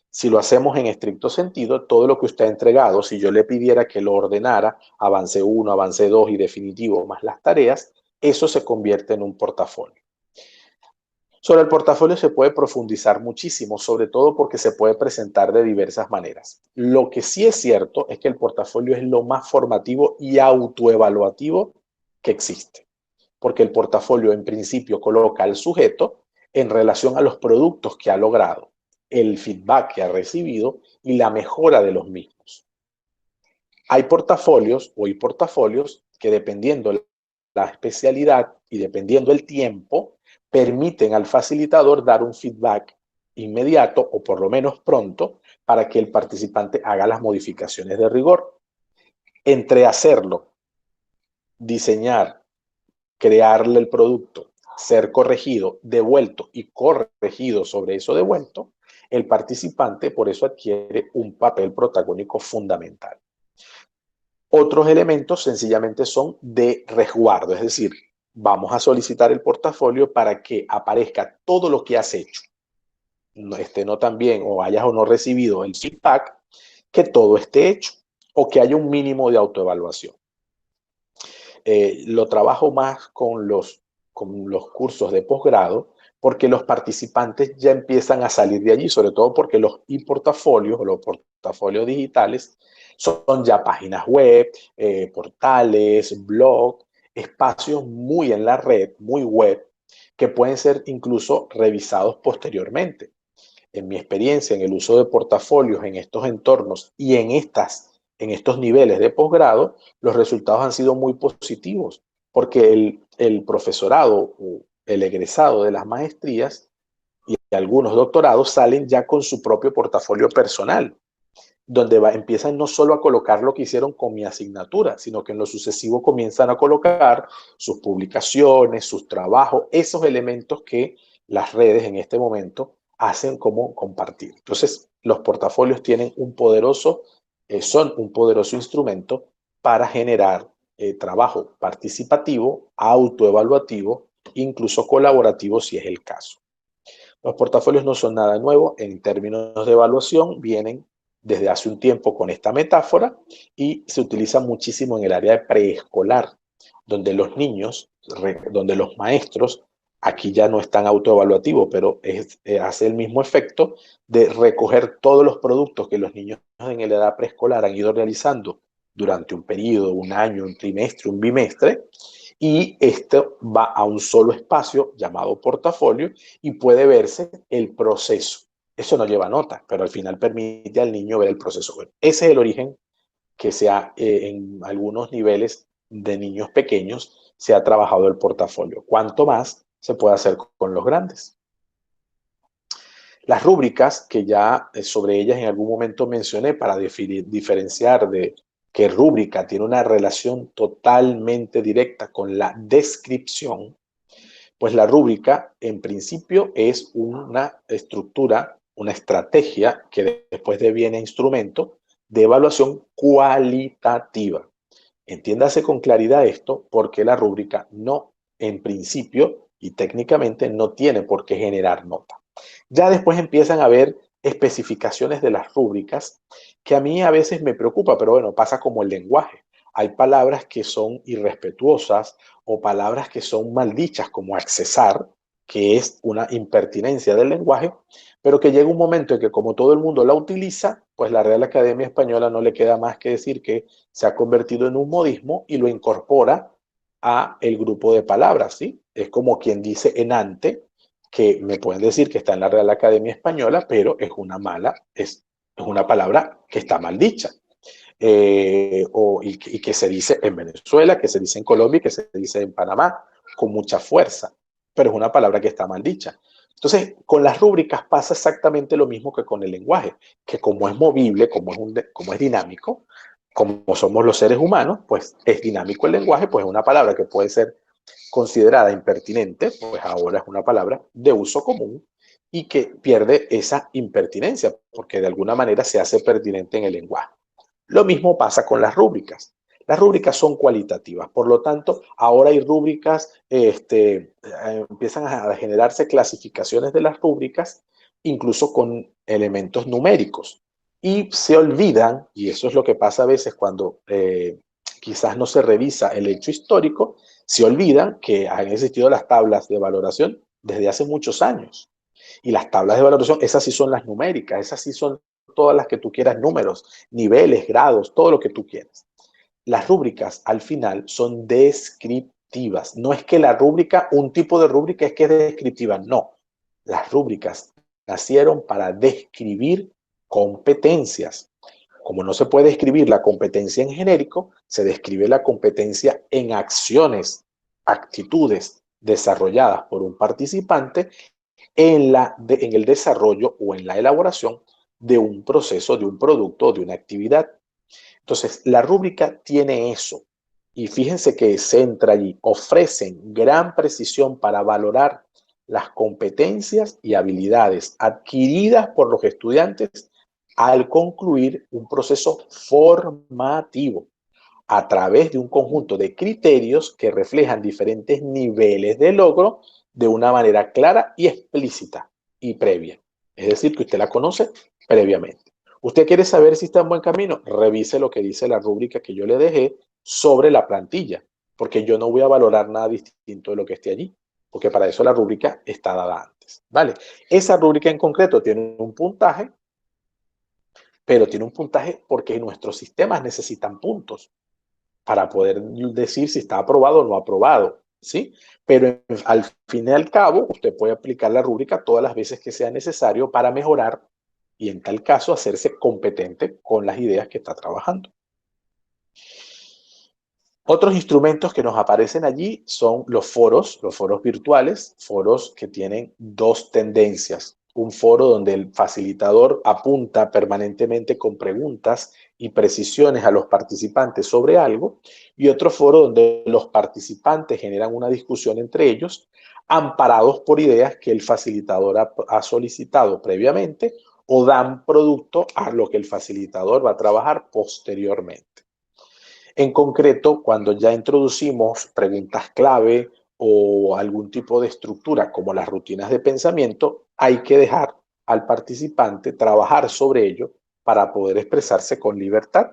Si lo hacemos en estricto sentido, todo lo que usted ha entregado, si yo le pidiera que lo ordenara, avance 1, avance 2 y definitivo más las tareas, eso se convierte en un portafolio. Sobre el portafolio se puede profundizar muchísimo, sobre todo porque se puede presentar de diversas maneras. Lo que sí es cierto es que el portafolio es lo más formativo y autoevaluativo que existe, porque el portafolio en principio coloca al sujeto en relación a los productos que ha logrado, el feedback que ha recibido y la mejora de los mismos. Hay portafolios o portafolios que dependiendo la especialidad y dependiendo el tiempo, permiten al facilitador dar un feedback inmediato o por lo menos pronto para que el participante haga las modificaciones de rigor. Entre hacerlo, diseñar, crearle el producto, ser corregido, devuelto y corregido sobre eso devuelto, el participante por eso adquiere un papel protagónico fundamental. Otros elementos sencillamente son de resguardo, es decir, vamos a solicitar el portafolio para que aparezca todo lo que has hecho, no también o hayas o no recibido el feedback, que todo esté hecho o que haya un mínimo de autoevaluación. Lo trabajo más con los cursos de posgrado, porque los participantes ya empiezan a salir de allí, sobre todo porque los e-portafolios o los portafolios digitales son ya páginas web, portales, blog, espacios muy en la red, muy web, que pueden ser incluso revisados posteriormente. En mi experiencia en el uso de portafolios en estos entornos y en estos niveles de posgrado, los resultados han sido muy positivos, porque el profesorado o el egresado de las maestrías y algunos doctorados salen ya con su propio portafolio personal, donde empiezan no solo a colocar lo que hicieron con mi asignatura, sino que en lo sucesivo comienzan a colocar sus publicaciones, sus trabajos, esos elementos que las redes en este momento hacen como compartir. Entonces, los portafolios tienen son un poderoso instrumento para generar trabajo participativo, autoevaluativo, incluso colaborativo si es el caso. Los portafolios no son nada nuevo en términos de evaluación, vienen desde hace un tiempo con esta metáfora y se utiliza muchísimo en el área de preescolar, donde los niños, donde los maestros, aquí ya no están autoevaluativos, pero hace el mismo efecto de recoger todos los productos que los niños en la edad preescolar han ido realizando durante un periodo, un año, un trimestre, un bimestre, y esto va a un solo espacio llamado portafolio y puede verse el proceso. Eso no lleva nota, pero al final permite al niño ver el proceso. Bueno, ese es el origen que en algunos niveles de niños pequeños se ha trabajado el portafolio. ¿Cuánto más se puede hacer con los grandes? Las rúbricas, que ya sobre ellas en algún momento mencioné para diferenciar de que rúbrica tiene una relación totalmente directa con la descripción, pues la rúbrica en principio es una estructura, una estrategia que después deviene instrumento de evaluación cualitativa. Entiéndase con claridad esto, porque la rúbrica no, en principio y técnicamente, no tiene por qué generar nota. Ya después empiezan a haber especificaciones de las rúbricas que a mí a veces me preocupa, pero bueno, pasa como el lenguaje. Hay palabras que son irrespetuosas o palabras que son maldichas, como accesar, que es una impertinencia del lenguaje, pero que llega un momento en que como todo el mundo la utiliza, pues la Real Academia Española no le queda más que decir que se ha convertido en un modismo y lo incorpora a el grupo de palabras, ¿sí? Es como quien dice enante, que me pueden decir que está en la Real Academia Española, pero es una es una palabra que está mal dicha. Y que se dice en Venezuela, que se dice en Colombia y que se dice en Panamá con mucha fuerza, pero es una palabra que está mal dicha. Entonces, con las rúbricas pasa exactamente lo mismo que con el lenguaje, que como es movible, como es dinámico, como somos los seres humanos, pues es dinámico el lenguaje, pues es una palabra que puede ser considerada impertinente, pues ahora es una palabra de uso común y que pierde esa impertinencia, porque de alguna manera se hace pertinente en el lenguaje. Lo mismo pasa con las rúbricas. Las rúbricas son cualitativas, por lo tanto, ahora hay rúbricas, empiezan a generarse clasificaciones de las rúbricas, incluso con elementos numéricos. Y se olvidan, y eso es lo que pasa a veces cuando quizás no se revisa el hecho histórico, se olvidan que han existido las tablas de valoración desde hace muchos años. Y las tablas de valoración, esas sí son las numéricas, esas sí son todas las que tú quieras, números, niveles, grados, todo lo que tú quieras. Las rúbricas al final son descriptivas. No es que la rúbrica, un tipo de rúbrica es que es descriptiva, no. Las rúbricas nacieron para describir competencias. Como no se puede describir la competencia en genérico, se describe la competencia en acciones, actitudes desarrolladas por un participante en el desarrollo o en la elaboración de un proceso, de un producto o de una actividad. Entonces, la rúbrica tiene eso. Y fíjense que se entra allí, ofrecen gran precisión para valorar las competencias y habilidades adquiridas por los estudiantes al concluir un proceso formativo a través de un conjunto de criterios que reflejan diferentes niveles de logro de una manera clara y explícita y previa. Es decir, que usted la conoce previamente. ¿Usted quiere saber si está en buen camino? Revise lo que dice la rúbrica que yo le dejé sobre la plantilla, porque yo no voy a valorar nada distinto de lo que esté allí, porque para eso la rúbrica está dada antes. ¿Vale? Esa rúbrica en concreto tiene un puntaje, pero tiene un puntaje porque nuestros sistemas necesitan puntos para poder decir si está aprobado o no aprobado, ¿sí? Pero al fin y al cabo, usted puede aplicar la rúbrica todas las veces que sea necesario para mejorar y en tal caso hacerse competente con las ideas que está trabajando. Otros instrumentos que nos aparecen allí son los foros virtuales, foros que tienen dos tendencias. Un foro donde el facilitador apunta permanentemente con preguntas y precisiones a los participantes sobre algo, y otro foro donde los participantes generan una discusión entre ellos, amparados por ideas que el facilitador ha solicitado previamente o dan producto a lo que el facilitador va a trabajar posteriormente. En concreto, cuando ya introducimos preguntas clave o algún tipo de estructura como las rutinas de pensamiento, hay que dejar al participante trabajar sobre ello para poder expresarse con libertad,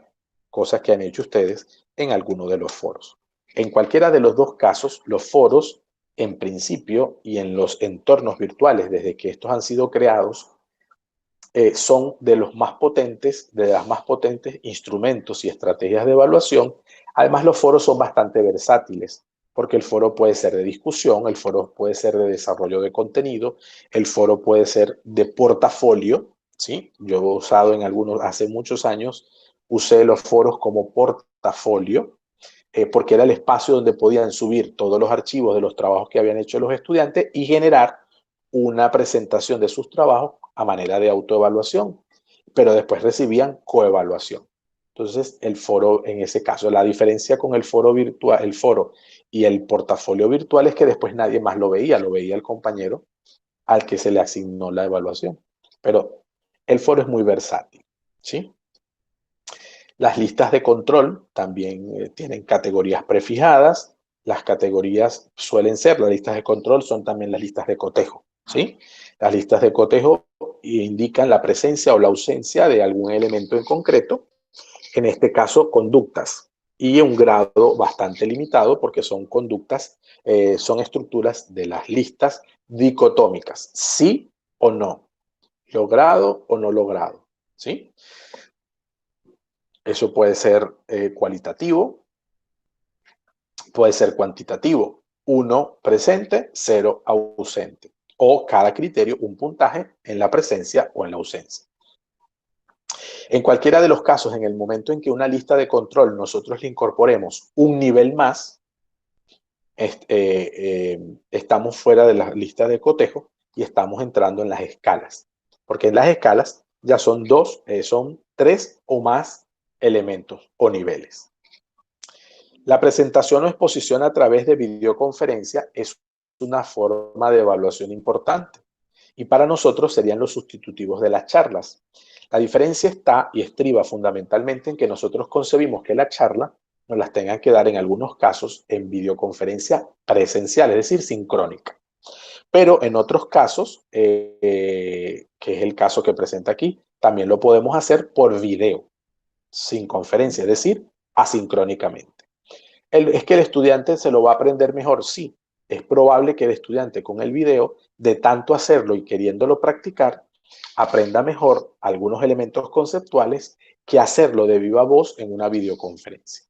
cosas que han hecho ustedes en alguno de los foros. En cualquiera de los dos casos, los foros, en principio, y en los entornos virtuales, desde que estos han sido creados, son de los más potentes, de las más potentes instrumentos y estrategias de evaluación. Además, los foros son bastante versátiles, porque el foro puede ser de discusión, el foro puede ser de desarrollo de contenido, el foro puede ser de portafolio, ¿sí? Yo he usado hace muchos años, usé los foros como portafolio, porque era el espacio donde podían subir todos los archivos de los trabajos que habían hecho los estudiantes y generar una presentación de sus trabajos a manera de autoevaluación, pero después recibían coevaluación. Entonces, el foro, en ese caso, la diferencia con el foro virtual, el foro y el portafolio virtual es que después nadie más lo veía el compañero al que se le asignó la evaluación. Pero el foro es muy versátil, ¿sí? Las listas de control también tienen categorías prefijadas. Las categorías suelen ser, las listas de control son también las listas de cotejo, ¿sí? Las listas de cotejo indican la presencia o la ausencia de algún elemento en concreto, en este caso conductas, y un grado bastante limitado porque son conductas, son estructuras de las listas dicotómicas, sí o no, logrado o no logrado, ¿sí? Eso puede ser cualitativo, puede ser cuantitativo, 1 presente, 0 ausente, o cada criterio un puntaje en la presencia o en la ausencia. En cualquiera de los casos, en el momento en que una lista de control nosotros le incorporemos un nivel más, estamos fuera de la lista de cotejo y estamos entrando en las escalas. Porque en las escalas ya son son 3 o más elementos o niveles. La presentación o exposición a través de videoconferencia es una forma de evaluación importante y para nosotros serían los sustitutivos de las charlas. La diferencia está y estriba fundamentalmente en que nosotros concebimos que la charla nos las tengan que dar en algunos casos en videoconferencia presencial, es decir, sincrónica. Pero en otros casos, que es el caso que presenta aquí, también lo podemos hacer por video, sin conferencia, es decir, asincrónicamente. ¿Es que el estudiante se lo va a aprender mejor? Sí. Es probable que el estudiante con el video, de tanto hacerlo y queriéndolo practicar, aprenda mejor algunos elementos conceptuales que hacerlo de viva voz en una videoconferencia.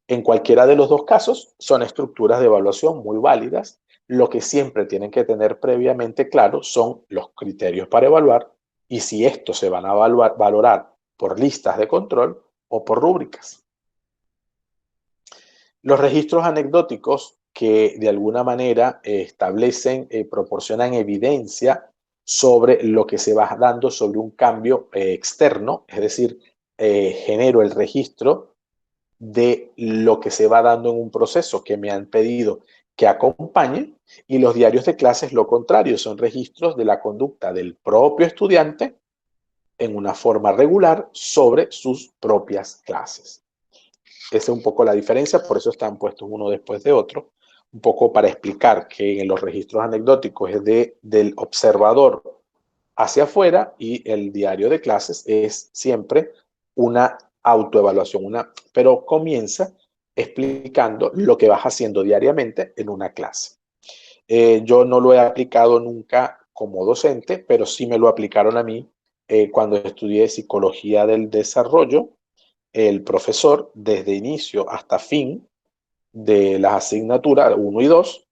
En cualquiera de los dos casos, son estructuras de evaluación muy válidas. Lo que siempre tienen que tener previamente claro son los criterios para evaluar y si estos se van a valorar por listas de control o por rúbricas. Los registros anecdóticos que de alguna manera establecen, proporcionan evidencia sobre lo que se va dando sobre un cambio externo, es decir, genero el registro de lo que se va dando en un proceso que me han pedido que acompañe, y los diarios de clases lo contrario, son registros de la conducta del propio estudiante en una forma regular sobre sus propias clases. Esa es un poco la diferencia, por eso están puestos uno después de otro, un poco para explicar que en los registros anecdóticos es del observador hacia afuera y el diario de clases es siempre una autoevaluación, pero comienza explicando lo que vas haciendo diariamente en una clase. Yo no lo he aplicado nunca como docente, pero sí me lo aplicaron a mí cuando estudié psicología del desarrollo. El profesor, desde inicio hasta fin de las asignaturas 1 y 2,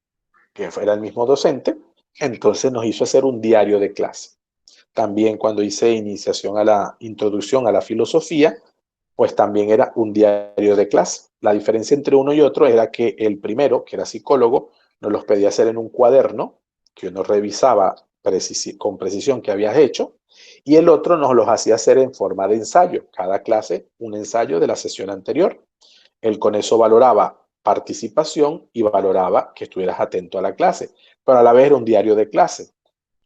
que era el mismo docente, entonces nos hizo hacer un diario de clase. También cuando hice iniciación a la introducción a la filosofía, pues también era un diario de clase. La diferencia entre uno y otro era que el primero, que era psicólogo, nos los pedía hacer en un cuaderno, que uno revisaba con precisión que habías hecho, y el otro nos los hacía hacer en forma de ensayo. Cada clase, un ensayo de la sesión anterior. Él con eso valoraba participación y valoraba que estuvieras atento a la clase, pero a la vez era un diario de clase.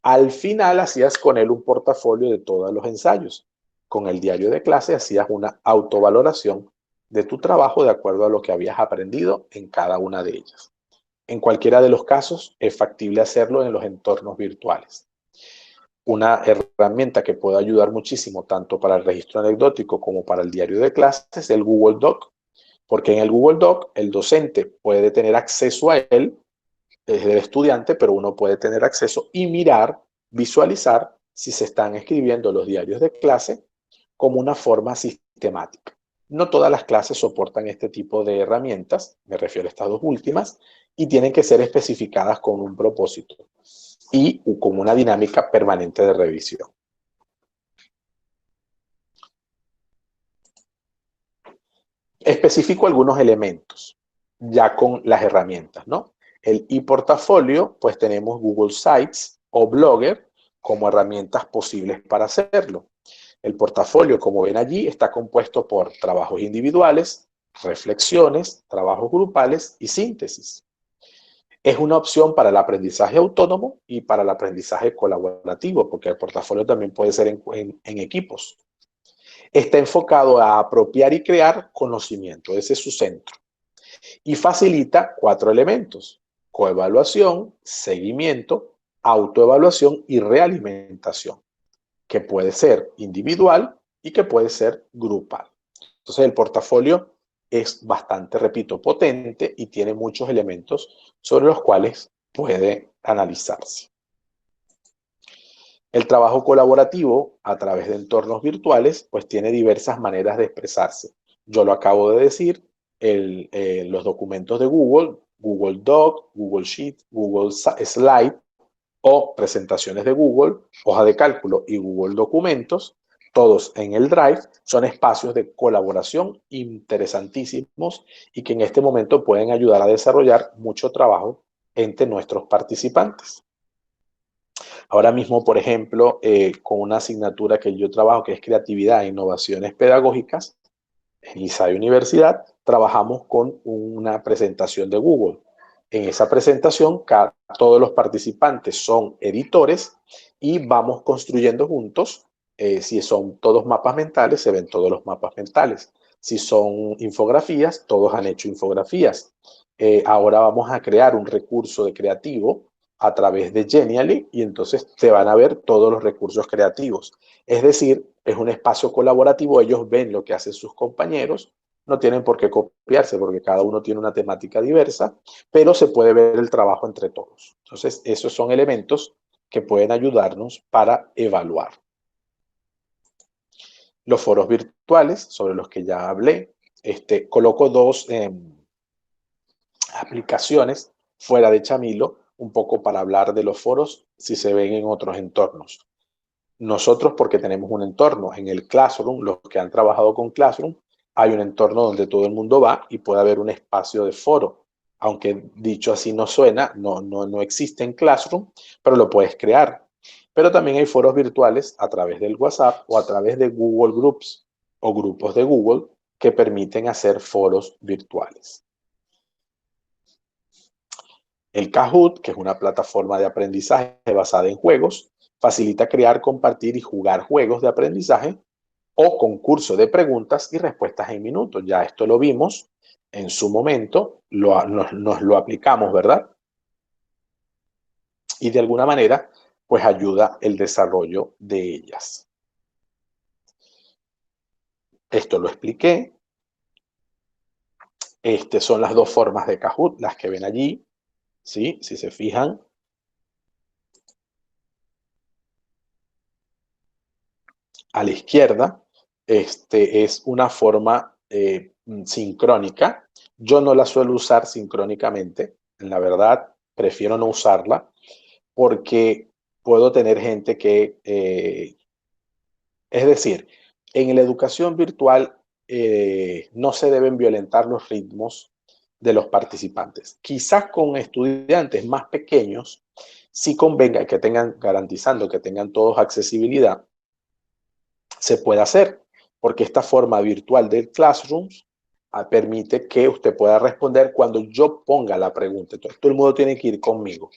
Al final hacías con él un portafolio de todos los ensayos. Con el diario de clase hacías una autovaloración de tu trabajo de acuerdo a lo que habías aprendido en cada una de ellas. En cualquiera de los casos es factible hacerlo en los entornos virtuales. Una herramienta que puede ayudar muchísimo tanto para el registro anecdótico como para el diario de clases es el Google Doc, porque en el Google Doc el docente puede tener acceso a él, es del estudiante, pero uno puede tener acceso y mirar, visualizar si se están escribiendo los diarios de clase como una forma sistemática. No todas las clases soportan este tipo de herramientas, me refiero a estas dos últimas, y tienen que ser especificadas con un propósito y con una dinámica permanente de revisión. Especifico algunos elementos ya con las herramientas, ¿no? El e-portafolio, pues tenemos Google Sites o Blogger como herramientas posibles para hacerlo. El portafolio, como ven allí, está compuesto por trabajos individuales, reflexiones, trabajos grupales y síntesis. Es una opción para el aprendizaje autónomo y para el aprendizaje colaborativo, porque el portafolio también puede ser en equipos. Está enfocado a apropiar y crear conocimiento, ese es su centro. Y facilita 4 elementos: coevaluación, seguimiento, autoevaluación y realimentación. que puede ser individual y que puede ser grupal. Entonces el portafolio es bastante, repito, potente y tiene muchos elementos sobre los cuales puede analizarse. El trabajo colaborativo a través de entornos virtuales pues tiene diversas maneras de expresarse. Yo lo acabo de decir, los documentos de Google, Google Doc, Google Sheet, Google Slide o presentaciones de Google, hoja de cálculo y Google Documentos, todos en el Drive, son espacios de colaboración interesantísimos y que en este momento pueden ayudar a desarrollar mucho trabajo entre nuestros participantes. Ahora mismo, por ejemplo, con una asignatura que yo trabajo, que es Creatividad e Innovaciones Pedagógicas, en ISAE Universidad, trabajamos con una presentación de Google. En esa presentación, todos los participantes son editores y vamos construyendo juntos. Si son todos mapas mentales, se ven todos los mapas mentales. Si son infografías, todos han hecho infografías. Ahora vamos a crear un recurso de creativo a través de Genially y entonces se van a ver todos los recursos creativos. Es decir, es un espacio colaborativo, ellos ven lo que hacen sus compañeros, no tienen por qué copiarse porque cada uno tiene una temática diversa, pero se puede ver el trabajo entre todos. Entonces, esos son elementos que pueden ayudarnos para evaluar. Los foros virtuales, sobre los que ya hablé, coloco dos aplicaciones fuera de Chamilo, un poco para hablar de los foros si se ven en otros entornos. Nosotros, porque tenemos un entorno en el Classroom, los que han trabajado con Classroom, hay un entorno donde todo el mundo va y puede haber un espacio de foro. Aunque dicho así no suena, no existe en Classroom, pero lo puedes crear. Pero también hay foros virtuales a través del WhatsApp o a través de Google Groups o grupos de Google que permiten hacer foros virtuales. El Kahoot, que es una plataforma de aprendizaje basada en juegos, facilita crear, compartir y jugar juegos de aprendizaje o concurso de preguntas y respuestas en minutos. Ya esto lo vimos en su momento, nos lo aplicamos, ¿verdad? Y de alguna manera, pues ayuda el desarrollo de ellas. Esto lo expliqué. Son las dos formas de Kahoot, las que ven allí, ¿sí? Si se fijan. A la izquierda, es una forma sincrónica. Yo no la suelo usar sincrónicamente, en la verdad, prefiero no usarla, porque puedo tener gente que, es decir, en la educación virtual no se deben violentar los ritmos de los participantes. Quizás con estudiantes más pequeños sí convenga que tengan, garantizando que tengan todos accesibilidad, se puede hacer, porque esta forma virtual del Classroom permite que usted pueda responder cuando yo ponga la pregunta. Entonces, todo el mundo tiene que ir conmigo.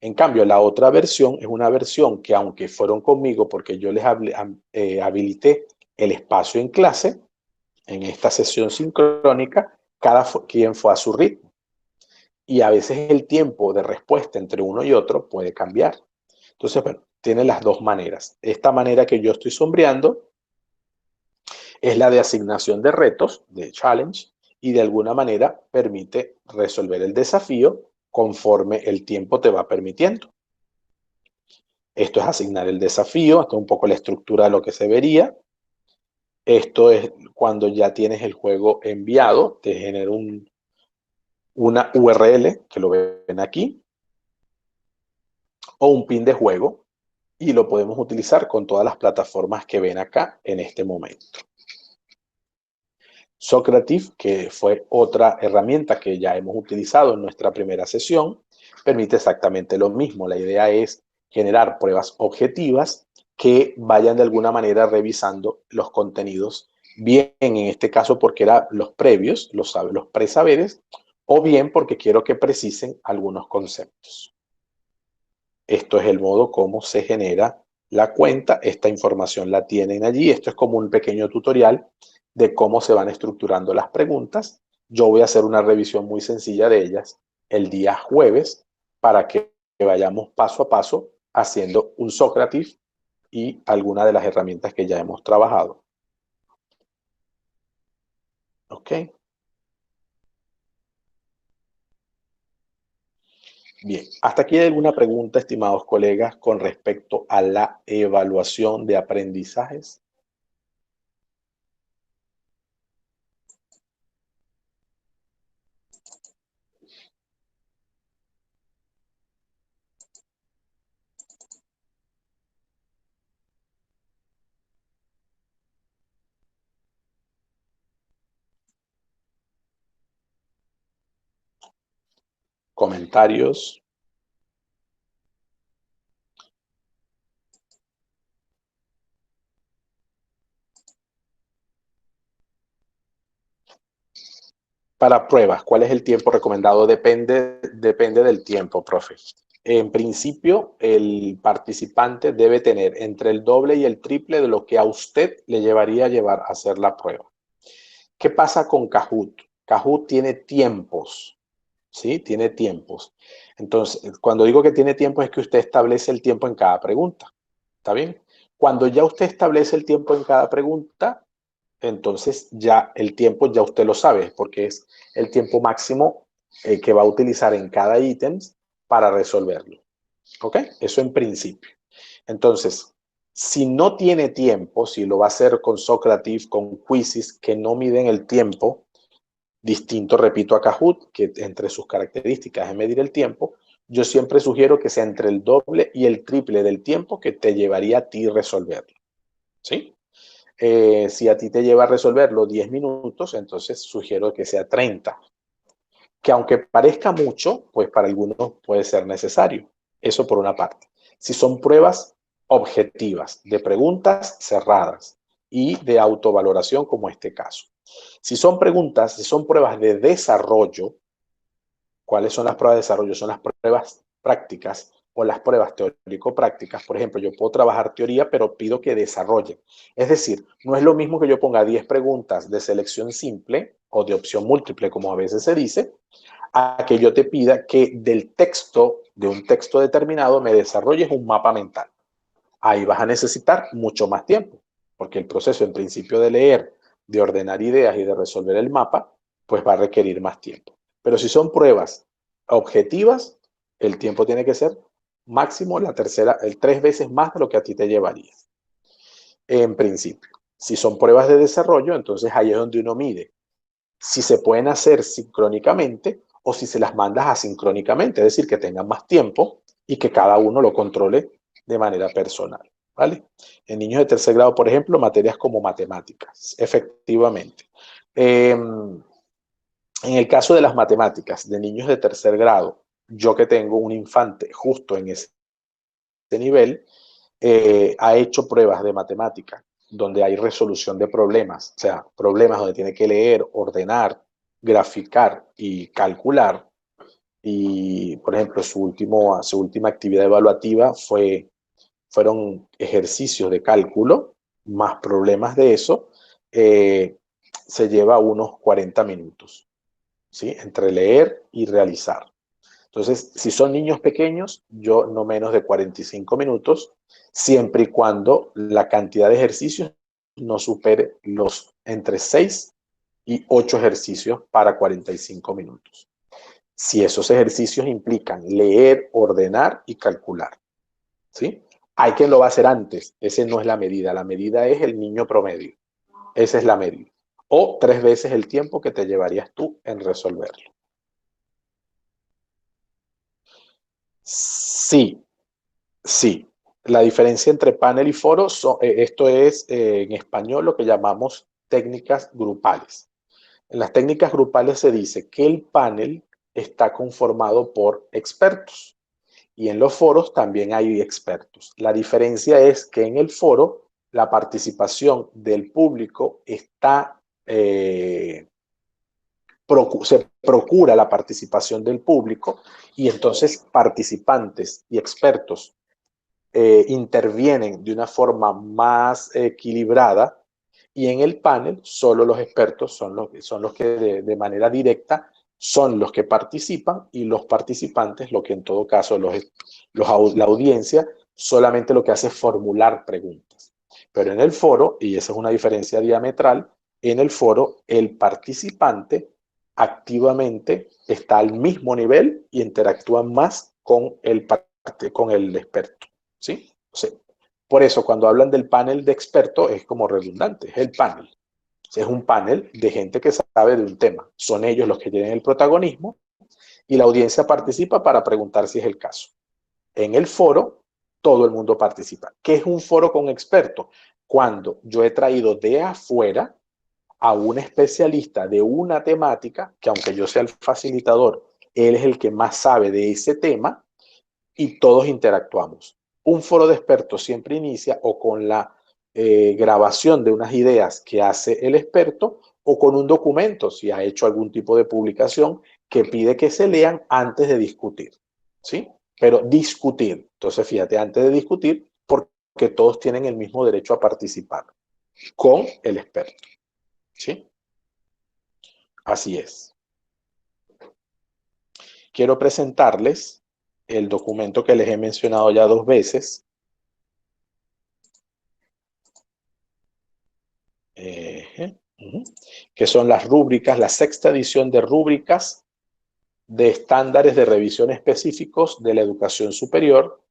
En cambio, la otra versión es una versión que, aunque fueron conmigo porque yo les habilité el espacio en clase, en esta sesión sincrónica, cada quien fue a su ritmo. Y a veces el tiempo de respuesta entre uno y otro puede cambiar. Entonces, bueno, tiene las dos maneras. Esta manera que yo estoy sombreando es la de asignación de retos, de challenge, y de alguna manera permite resolver el desafío conforme el tiempo te va permitiendo. Esto es asignar el desafío, esto es un poco la estructura de lo que se vería. Esto es cuando ya tienes el juego enviado, te genera una URL, que lo ven aquí, o un pin de juego, y lo podemos utilizar con todas las plataformas que ven acá en este momento. Socrative, que fue otra herramienta que ya hemos utilizado en nuestra primera sesión, permite exactamente lo mismo. La idea es generar pruebas objetivas que vayan de alguna manera revisando los contenidos, bien en este caso porque eran los previos, los presaberes, o bien porque quiero que precisen algunos conceptos. Esto es el modo como se genera la cuenta. Esta información la tienen allí. Esto es como un pequeño tutorial de cómo se van estructurando las preguntas. Yo voy a hacer una revisión muy sencilla de ellas el día jueves para que vayamos paso a paso haciendo un Socrative y algunas de las herramientas que ya hemos trabajado. ¿Ok? Bien, hasta aquí hay alguna pregunta, estimados colegas, con respecto a la evaluación de aprendizajes. Comentarios. Para pruebas, ¿cuál es el tiempo recomendado? Depende del tiempo, profe. En principio, el participante debe tener entre el doble y el triple de lo que a usted le llevaría a hacer la prueba. ¿Qué pasa con Kahoot? Kahoot tiene tiempos, ¿sí? Tiene tiempos. Entonces, cuando digo que tiene tiempo es que usted establece el tiempo en cada pregunta. ¿Está bien? Cuando ya usted establece el tiempo en cada pregunta, entonces ya el tiempo ya usted lo sabe, porque es el tiempo máximo que va a utilizar en cada ítem para resolverlo. ¿Ok? Eso en principio. Entonces, si no tiene tiempo, si lo va a hacer con Socrative, con quizzes que no miden el tiempo, distinto, repito, a Kahoot, que entre sus características es medir el tiempo, yo siempre sugiero que sea entre el doble y el triple del tiempo que te llevaría a ti resolverlo. ¿Sí? Si a ti te lleva a resolverlo 10 minutos, entonces sugiero que sea 30. Que aunque parezca mucho, pues para algunos puede ser necesario. Eso por una parte. Si son pruebas objetivas, de preguntas cerradas y de autovaloración como este caso. Si son preguntas, si son pruebas de desarrollo, ¿cuáles son las pruebas de desarrollo? Son las pruebas prácticas o las pruebas teórico-prácticas. Por ejemplo, yo puedo trabajar teoría, pero pido que desarrollen. Es decir, no es lo mismo que yo ponga 10 preguntas de selección simple o de opción múltiple, como a veces se dice, a que yo te pida que del texto, de un texto determinado, me desarrolles un mapa mental. Ahí vas a necesitar mucho más tiempo, porque el proceso en principio de leer, de ordenar ideas y de resolver el mapa, pues va a requerir más tiempo. Pero si son pruebas objetivas, el tiempo tiene que ser máximo la tercera, el 3 veces más de lo que a ti te llevaría. En principio. Si son pruebas de desarrollo, entonces ahí es donde uno mide si se pueden hacer sincrónicamente o si se las mandas asincrónicamente, es decir, que tengan más tiempo y que cada uno lo controle de manera personal, ¿vale? En niños de tercer grado, por ejemplo, materias como matemáticas, efectivamente. En el caso de las matemáticas de niños de tercer grado, yo que tengo un infante justo en ese nivel, ha hecho pruebas de matemática donde hay resolución de problemas, o sea, problemas donde tiene que leer, ordenar, graficar y calcular. Y, por ejemplo, su última actividad evaluativa fueron ejercicios de cálculo, más problemas de eso, se lleva unos 40 minutos, ¿sí? Entre leer y realizar. Entonces, si son niños pequeños, yo no menos de 45 minutos, siempre y cuando la cantidad de ejercicios no supere los entre 6 y 8 ejercicios para 45 minutos. Si esos ejercicios implican leer, ordenar y calcular, ¿sí? Hay quien lo va a hacer antes, ese no es la medida es el niño promedio, esa es la medida. O 3 veces el tiempo que te llevarías tú en resolverlo. Sí, sí, la diferencia entre panel y foro, esto es en español lo que llamamos técnicas grupales. En las técnicas grupales se dice que el panel está conformado por expertos y en los foros también hay expertos. La diferencia es que en el foro la participación del público está, se procura la participación del público y entonces participantes y expertos intervienen de una forma más equilibrada y en el panel solo los expertos son los que de manera directa son los que participan y los participantes, lo que en todo caso la audiencia, solamente lo que hace es formular preguntas. Pero en el foro, y esa es una diferencia diametral, en el foro el participante activamente está al mismo nivel y interactúa más con el experto, ¿sí? O sea, por eso cuando hablan del panel de expertos es como redundante, es el panel. O sea, es un panel de gente que sabe de un tema. Son ellos los que tienen el protagonismo y la audiencia participa para preguntar si es el caso. En el foro, todo el mundo participa. ¿Qué es un foro con expertos? Cuando yo he traído de afuera a un especialista de una temática, que aunque yo sea el facilitador, él es el que más sabe de ese tema y todos interactuamos. Un foro de expertos siempre inicia o con la grabación de unas ideas que hace el experto o con un documento, si ha hecho algún tipo de publicación, que pide que se lean antes de discutir, ¿sí? Pero discutir, entonces fíjate, antes de discutir, porque todos tienen el mismo derecho a participar con el experto, ¿sí? Así es. Quiero presentarles el documento que les he mencionado ya 2 veces, que son las rúbricas, la 6ª edición de rúbricas de estándares de revisión específicos de la educación superior,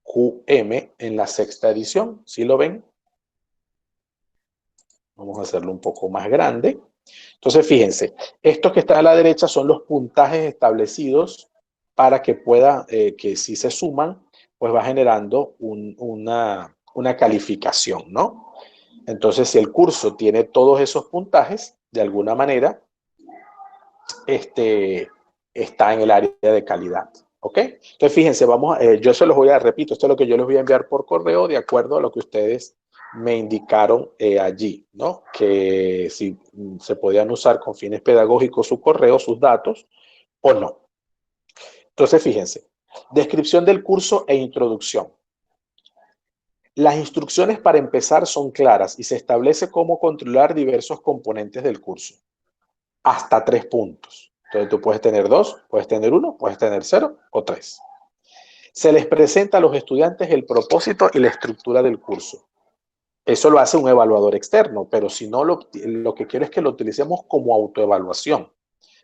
QM, en la 6ª edición. ¿Sí lo ven? Vamos a hacerlo un poco más grande. Entonces, fíjense, estos que están a la derecha son los puntajes establecidos para que pueda, que si se suman, pues va generando una calificación, ¿no? Entonces, si el curso tiene todos esos puntajes, de alguna manera, está en el área de calidad. ¿Ok? Entonces, fíjense, yo se los voy a, repito, esto es lo que yo les voy a enviar por correo de acuerdo a lo que ustedes me indicaron allí, ¿no? Que si se podían usar con fines pedagógicos su correo, sus datos, o no. Entonces, fíjense, descripción del curso e introducción. Las instrucciones para empezar son claras y se establece cómo controlar diversos componentes del curso. Hasta 3 puntos. Entonces tú puedes tener 2, puedes tener 1, puedes tener 0 o 3. Se les presenta a los estudiantes el propósito y la estructura del curso. Eso lo hace un evaluador externo, pero si no, lo que quiero es que lo utilicemos como autoevaluación.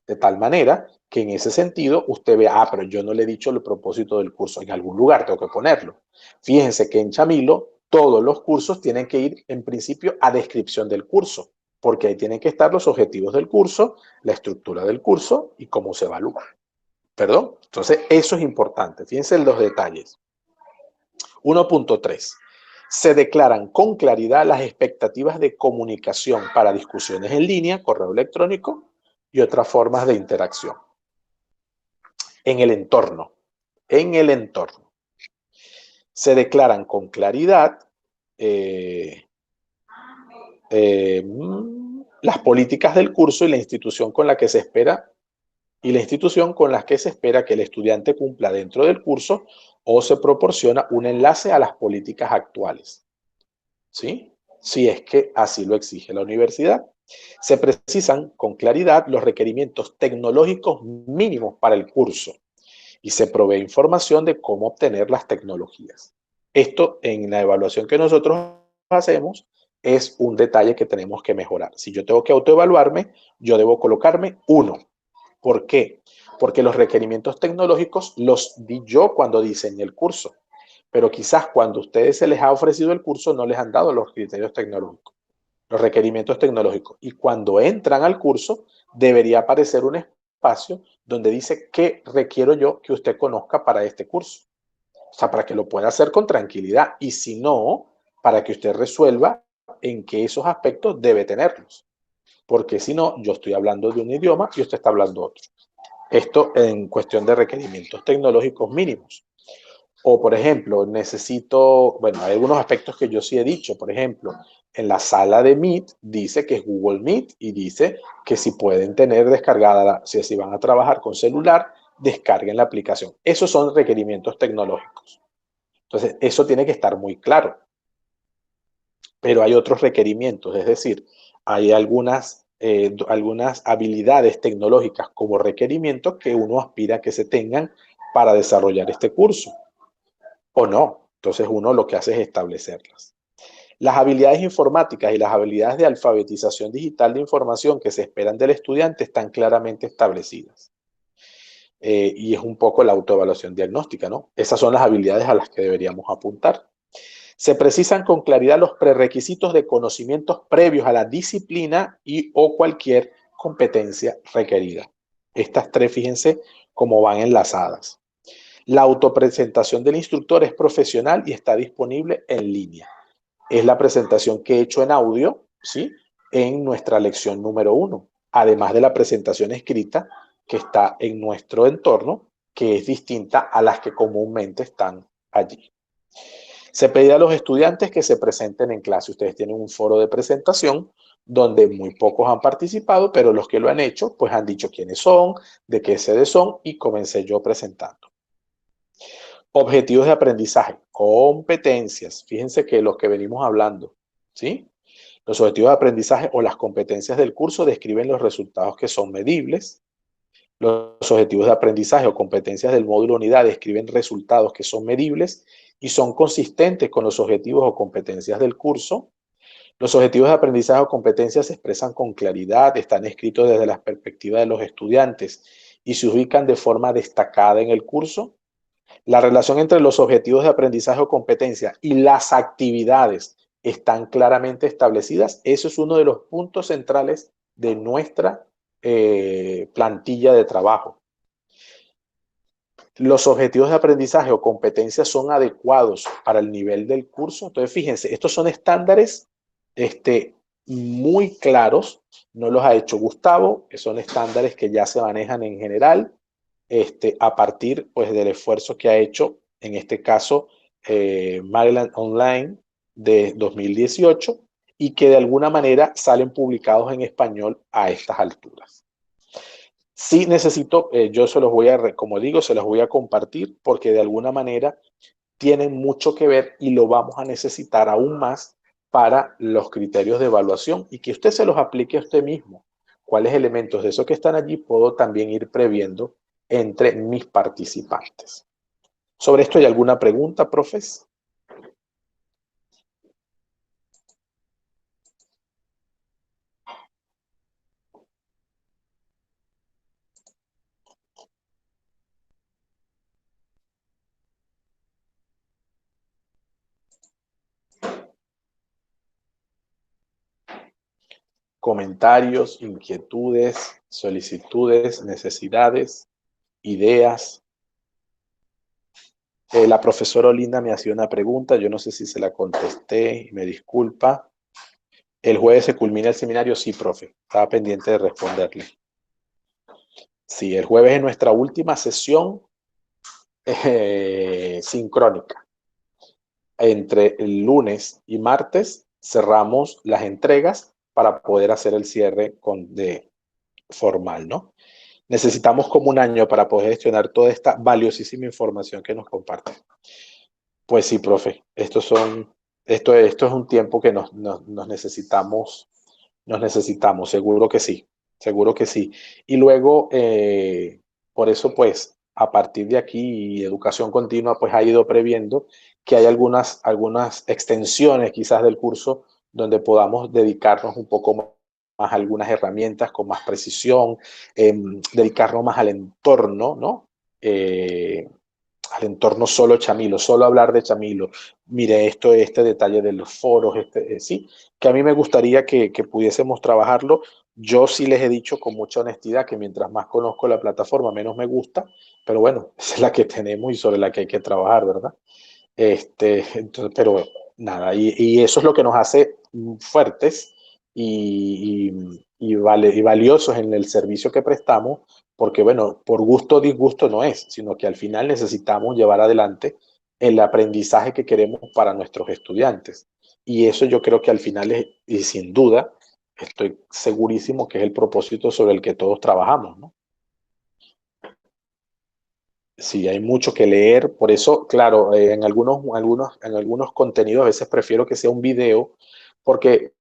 De tal manera que en ese sentido usted vea, pero yo no le he dicho el propósito del curso. En algún lugar tengo que ponerlo. Fíjense que en Chamilo todos los cursos tienen que ir en principio a descripción del curso, porque ahí tienen que estar los objetivos del curso, la estructura del curso y cómo se evalúa. ¿Perdón? Entonces, eso es importante. Fíjense en los detalles. 1.3. Se declaran con claridad las expectativas de comunicación para discusiones en línea, correo electrónico y otras formas de interacción. En el entorno. En el entorno. Se declaran con claridad las políticas del curso y la institución con la que se espera que el estudiante cumpla dentro del curso o se proporciona un enlace a las políticas actuales, ¿sí? Si es que así lo exige la universidad. Se precisan con claridad los requerimientos tecnológicos mínimos para el curso y se provee información de cómo obtener las tecnologías. Esto en la evaluación que nosotros hacemos es un detalle que tenemos que mejorar. Si yo tengo que autoevaluarme, yo debo colocarme 1. ¿Por qué? Porque los requerimientos tecnológicos los di yo cuando diseñé el curso, pero quizás cuando a ustedes se les ha ofrecido el curso no les han dado los criterios tecnológicos, los requerimientos tecnológicos. Y cuando entran al curso debería aparecer un espacio donde dice qué requiero yo que usted conozca para este curso. O sea, para que lo pueda hacer con tranquilidad y si no, para que usted resuelva en qué esos aspectos debe tenerlos. Porque si no, yo estoy hablando de un idioma y usted está hablando otro. Esto en cuestión de requerimientos tecnológicos mínimos. O, por ejemplo, hay algunos aspectos que yo sí he dicho. Por ejemplo, en la sala de Meet dice que es Google Meet y dice que si pueden tener descargada, si van a trabajar con celular, descarguen la aplicación. Esos son requerimientos tecnológicos. Entonces, eso tiene que estar muy claro. Pero hay otros requerimientos, es decir, hay algunas habilidades tecnológicas como requerimientos que uno aspira a que se tengan para desarrollar este curso. O no. Entonces uno lo que hace es establecerlas. Las habilidades informáticas y las habilidades de alfabetización digital de información que se esperan del estudiante están claramente establecidas. Y es un poco la autoevaluación diagnóstica, ¿no? Esas son las habilidades a las que deberíamos apuntar. Se precisan con claridad los prerequisitos de conocimientos previos a la disciplina y o cualquier competencia requerida. Estas tres, fíjense cómo van enlazadas. La autopresentación del instructor es profesional y está disponible en línea. Es la presentación que he hecho en audio, ¿sí? En nuestra lección número 1, además de la presentación escrita que está en nuestro entorno, que es distinta a las que comúnmente están allí. Se pide a los estudiantes que se presenten en clase. Ustedes tienen un foro de presentación donde muy pocos han participado, pero los que lo han hecho, pues han dicho quiénes son, de qué sede son, y comencé yo presentando. Objetivos de aprendizaje, competencias. Fíjense que los que venimos hablando, ¿sí? Los objetivos de aprendizaje o las competencias del curso describen los resultados que son medibles. Los objetivos de aprendizaje o competencias del módulo unidad describen resultados que son medibles y son consistentes con los objetivos o competencias del curso. Los objetivos de aprendizaje o competencias se expresan con claridad, están escritos desde la perspectiva de los estudiantes y se ubican de forma destacada en el curso. La relación entre los objetivos de aprendizaje o competencia y las actividades están claramente establecidas. Eso es uno de los puntos centrales de nuestra plantilla de trabajo. Los objetivos de aprendizaje o competencias son adecuados para el nivel del curso. Entonces, fíjense, estos son estándares muy claros. No los ha hecho Gustavo, que son estándares que ya se manejan en general a partir pues, del esfuerzo que ha hecho, en este caso, Maryland Online de 2018 y que de alguna manera salen publicados en español a estas alturas. Sí necesito, yo se los voy a, como digo, se los voy a compartir porque de alguna manera tienen mucho que ver y lo vamos a necesitar aún más para los criterios de evaluación y que usted se los aplique a usted mismo. ¿Cuáles elementos de esos que están allí puedo también ir previendo entre mis participantes? ¿Sobre esto hay alguna pregunta, profes? Comentarios, inquietudes, solicitudes, necesidades, ideas. La profesora Olinda me hacía una pregunta, yo no sé si se la contesté, me disculpa. ¿El jueves se culmina el seminario? Sí, profe, estaba pendiente de responderle. Sí, el jueves es nuestra última sesión sincrónica. Entre el lunes y martes cerramos las entregas para poder hacer el cierre formal, ¿no? Necesitamos como un año para poder gestionar toda esta valiosísima información que nos comparte. Pues sí, profe, esto es un tiempo que nos necesitamos, seguro que sí, seguro que sí. Y luego, por eso, pues, a partir de aquí, Educación Continua, pues, ha ido previendo que hay algunas extensiones quizás del curso donde podamos dedicarnos un poco más a algunas herramientas con más precisión, dedicarnos más al entorno, ¿no? Al entorno solo Chamilo, solo hablar de Chamilo. Mire, este detalle de los foros, sí, que a mí me gustaría que pudiésemos trabajarlo. Yo sí les he dicho con mucha honestidad que mientras más conozco la plataforma, menos me gusta, pero bueno, esa es la que tenemos y sobre la que hay que trabajar, ¿verdad? Entonces, pero nada, y eso es lo que nos hace fuertes y valiosos en el servicio que prestamos, porque bueno, por gusto o disgusto no es, sino que al final necesitamos llevar adelante el aprendizaje que queremos para nuestros estudiantes. Y eso yo creo que al final es, y sin duda, estoy segurísimo que es el propósito sobre el que todos trabajamos, ¿no? Sí, hay mucho que leer, por eso, claro, en algunos contenidos a veces prefiero que sea un video, porque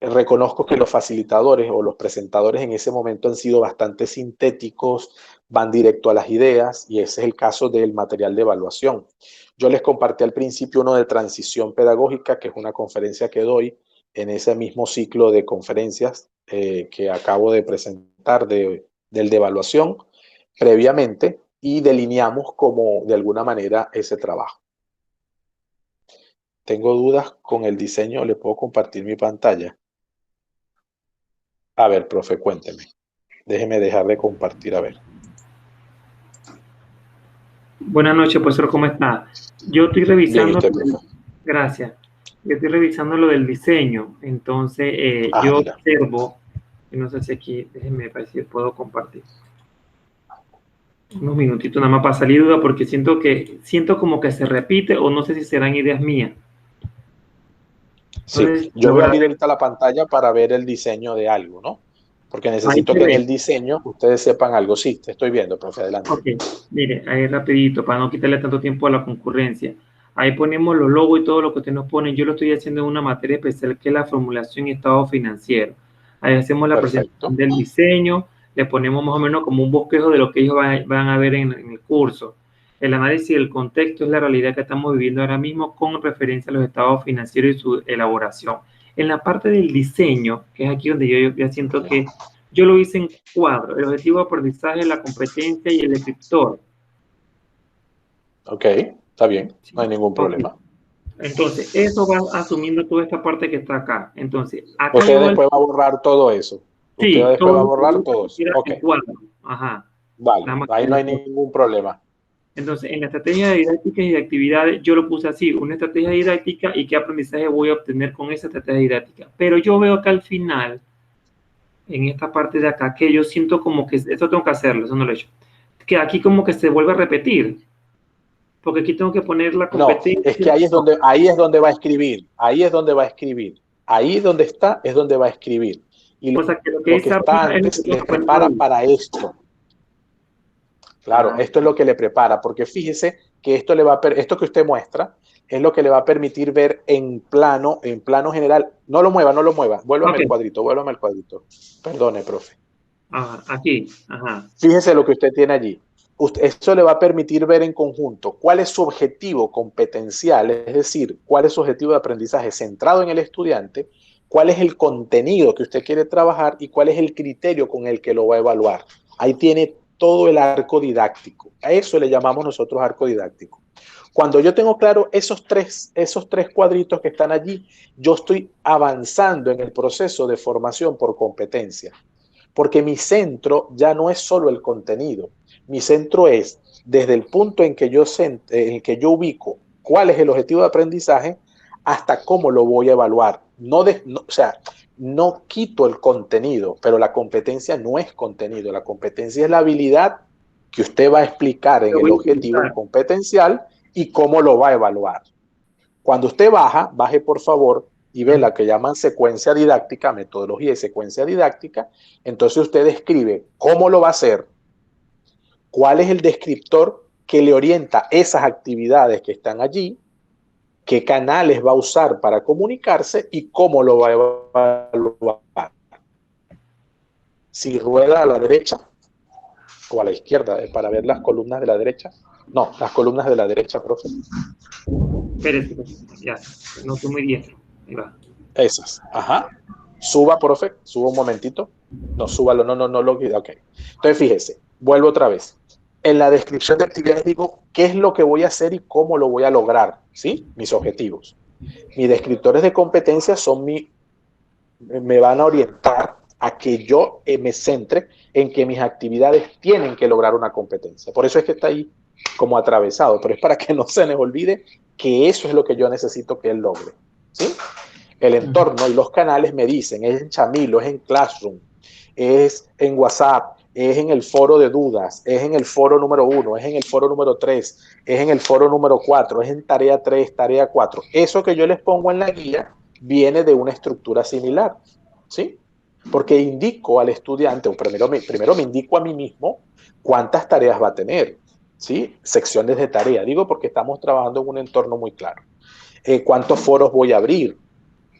Reconozco que los facilitadores o los presentadores en ese momento han sido bastante sintéticos, van directo a las ideas, y ese es el caso del material de evaluación. Yo les compartí al principio uno de transición pedagógica, que es una conferencia que doy en ese mismo ciclo de conferencias que acabo de presentar del de evaluación previamente, y delineamos como de alguna manera ese trabajo. Tengo dudas con el diseño, ¿le puedo compartir mi pantalla? A ver, profe, cuénteme. Déjeme dejar de compartir, a ver. Buenas noches, profesor, ¿cómo está? Yo estoy revisando... Bien, ¿y usted, Gracias. Yo estoy revisando lo del diseño. Entonces, yo mira. observo, y no sé si aquí, déjenme ver si puedo compartir. Unos minutitos nada más para salir duda, porque siento como que se repite, o no sé si serán ideas mías. Sí, Entonces, yo voy a abrir ahorita la pantalla para ver el diseño de algo, ¿no? Porque necesito que en el diseño ustedes sepan algo. Sí, te estoy viendo, profe, adelante. Ok, mire, ahí rapidito, para no quitarle tanto tiempo a la concurrencia. Ahí ponemos los logos y todo lo que ustedes nos ponen. Yo lo estoy haciendo en una materia especial que es la formulación y estado financiero. Ahí hacemos la presentación del diseño, le ponemos más o menos como un bosquejo de lo que ellos van a ver en el curso. El análisis del contexto es la realidad que estamos viviendo ahora mismo con referencia a los estados financieros y su elaboración. En la parte del diseño, que es aquí donde yo ya siento que yo lo hice en cuadro, el objetivo de aprendizaje, la competencia y el descriptor. Ok, está bien, no hay ningún problema. Entonces, eso va asumiendo toda esta parte que está acá. Entonces, acá usted después va a borrar todo eso. Sí, usted después va a borrar todo eso. Ok. Ajá. Vale, ahí no hay ningún problema. Entonces, en la estrategia de didáctica y de actividades, yo lo puse así, una estrategia didáctica y qué aprendizaje voy a obtener con esa estrategia didáctica. Pero yo veo acá al final, en esta parte de acá, que yo siento como que esto tengo que hacerlo, eso no lo he hecho, que aquí como que se vuelve a repetir. Porque aquí tengo que poner la competencia. No, es que ahí es donde va a escribir. Ahí es donde va a escribir. Ahí donde está es donde va a escribir. Y o sea, que lo que está antes le prepara para esto. Claro, esto es lo que le prepara, porque fíjese que esto esto que usted muestra es lo que le va a permitir ver en plano general. No lo mueva, no lo mueva. Vuélvame el cuadrito, vuélvame el cuadrito. Perdone, profe. Aquí, ajá. Fíjese lo que usted tiene allí. Esto le va a permitir ver en conjunto cuál es su objetivo competencial, es decir, cuál es su objetivo de aprendizaje centrado en el estudiante, cuál es el contenido que usted quiere trabajar y cuál es el criterio con el que lo va a evaluar. Ahí tiene todo el arco didáctico. A eso le llamamos nosotros arco didáctico. Cuando yo tengo claro esos tres cuadritos que están allí, yo estoy avanzando en el proceso de formación por competencia. Porque mi centro ya no es solo el contenido. Mi centro es desde el punto en que yo ubico cuál es el objetivo de aprendizaje hasta cómo lo voy a evaluar. O sea, no quito el contenido, pero la competencia no es contenido. La competencia es la habilidad que usted va a explicar en el objetivo competencial y cómo lo va a evaluar. Cuando usted baje por favor y ve la que llaman secuencia didáctica, metodología y secuencia didáctica. Entonces usted describe cómo lo va a hacer, cuál es el descriptor que le orienta esas actividades que están allí, qué canales va a usar para comunicarse y cómo lo va a evaluar. Si rueda a la derecha o a la izquierda, para ver las columnas de la derecha. No, las columnas de la derecha, profe. Espérese, ya, no estoy muy diestro. Ahí va. Esas, ajá. Suba, profe, suba un momentito. No, súbalo, no, ok. Entonces, fíjese, vuelvo otra vez. En la descripción de actividades digo qué es lo que voy a hacer y cómo lo voy a lograr, ¿sí? Mis objetivos. Mis descriptores de competencia me van a orientar a que yo me centre en que mis actividades tienen que lograr una competencia. Por eso es que está ahí como atravesado, pero es para que no se les olvide que eso es lo que yo necesito que él logre, ¿sí? El entorno y los canales me dicen, es en Chamilo, es en Classroom, es en WhatsApp, es en el foro de dudas, es en el foro número 1, es en el foro número 3, es en el foro número 4, es en tarea 3, tarea 4. Eso que yo les pongo en la guía viene de una estructura similar, ¿sí? Porque indico al estudiante, o primero me indico a mí mismo cuántas tareas va a tener, ¿sí? Secciones de tarea, digo porque estamos trabajando en un entorno muy claro. ¿Cuántos foros voy a abrir?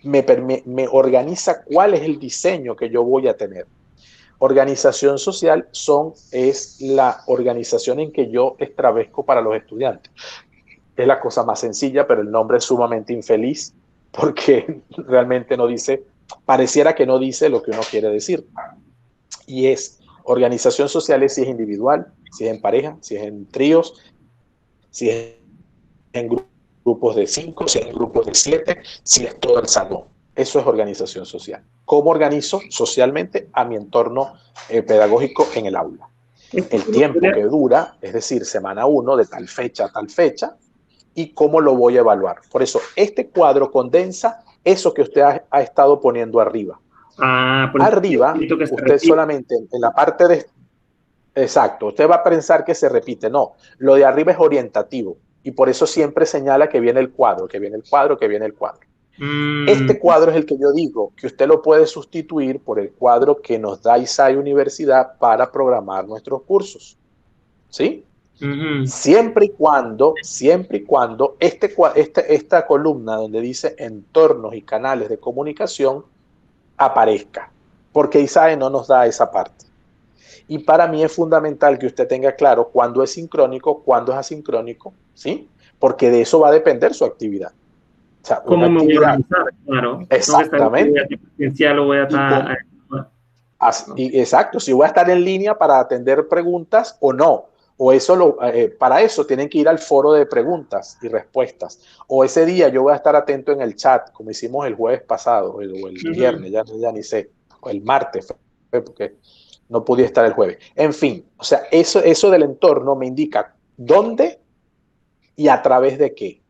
me organiza cuál es el diseño que yo voy a tener. Organización social es la organización en que yo establezco para los estudiantes. Es la cosa más sencilla, pero el nombre es sumamente infeliz porque realmente no dice, pareciera que no dice lo que uno quiere decir. Y es organización social si es individual, si es en pareja, si es en tríos, si es en grupos de 5, si es en grupos de 7, si es todo el salón. Eso es organización social. ¿Cómo organizo socialmente a mi entorno pedagógico en el aula? El tiempo que dura, es decir, semana 1, de tal fecha a tal fecha, y cómo lo voy a evaluar. Por eso, este cuadro condensa eso que usted ha estado poniendo arriba. Arriba, usted solamente en la parte de... Exacto, usted va a pensar que se repite. No, lo de arriba es orientativo. Y por eso siempre señala que viene el cuadro, que viene el cuadro, que viene el cuadro. Este cuadro es el que yo digo que usted lo puede sustituir por el cuadro que nos da ISAE Universidad para programar nuestros cursos. ¿Sí? Siempre y cuando esta columna donde dice entornos y canales de comunicación aparezca, porque ISAE no nos da esa parte. Y para mí es fundamental que usted tenga claro cuándo es sincrónico, cuándo es asincrónico, ¿sí? Porque de eso va a depender su actividad. O sea, ¿cómo me voy a organizar? Claro. Exactamente. Exacto, si voy a estar en línea para atender preguntas o no. O eso para eso tienen que ir al foro de preguntas y respuestas. O ese día yo voy a estar atento en el chat, como hicimos el jueves pasado, o el viernes, ya ni sé, o el martes, porque no pude estar el jueves. En fin, o sea, eso del entorno me indica dónde y a través de qué.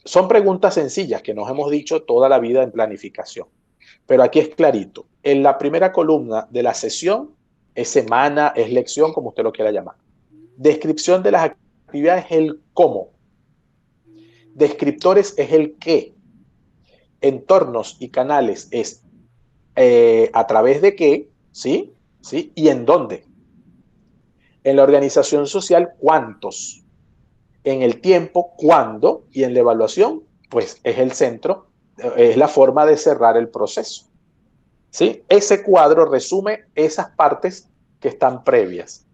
Son preguntas sencillas que nos hemos dicho toda la vida en planificación. Pero aquí es clarito. En la primera columna de la sesión es semana, es lección, como usted lo quiera llamar. Descripción de las actividades es el cómo. Descriptores es el qué. Entornos y canales es a través de qué, ¿sí? ¿Sí? Y en dónde. En la organización social, cuántos. En el tiempo, cuándo. Y en la evaluación, pues es el centro, es la forma de cerrar el proceso. ¿Sí? Ese cuadro resume esas partes que están previas,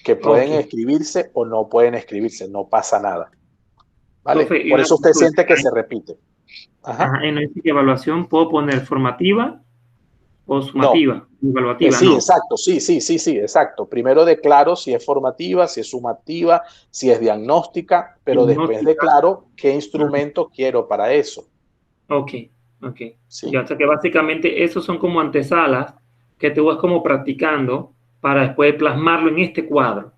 que pueden escribirse o no pueden escribirse, no pasa nada. ¿Vale? Profe, por eso usted siente que se repite. En la evaluación puedo poner formativa o sumativa, no. Evaluativa, sí, no. Exacto, sí, exacto. Primero declaro si es formativa, si es sumativa, si es diagnóstica, pero después declaro qué instrumento quiero para eso. Ok. ¿Sí? Ya, o sea que básicamente esos son como antesalas que tú vas como practicando para después plasmarlo en este cuadro.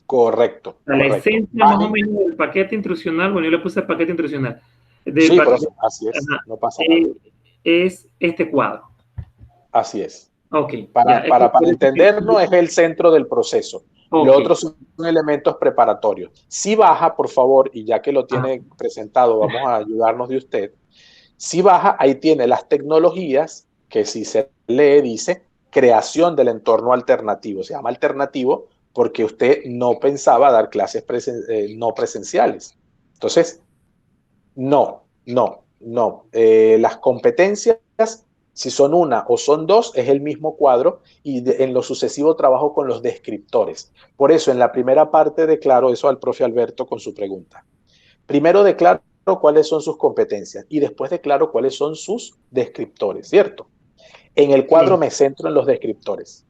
Correcto. La esencia más o menos del paquete instruccional, bueno, yo le puse el paquete instruccional. Sí, profe, así es, no pasa nada. Es este cuadro. Así es. Okay. Para entendernos, es el centro del proceso. Los otros son elementos preparatorios. Si baja, por favor, y ya que lo tiene presentado, vamos a ayudarnos de usted. Si baja, ahí tiene las tecnologías, que si se lee, dice creación del entorno alternativo. Se llama alternativo porque usted no pensaba dar clases no presenciales. Entonces, no. Las competencias, si son una o son dos, es el mismo cuadro y en lo sucesivo trabajo con los descriptores. Por eso, en la primera parte declaro eso al profe Alberto con su pregunta. Primero declaro cuáles son sus competencias y después declaro cuáles son sus descriptores, ¿cierto? En el cuadro me centro en los descriptores.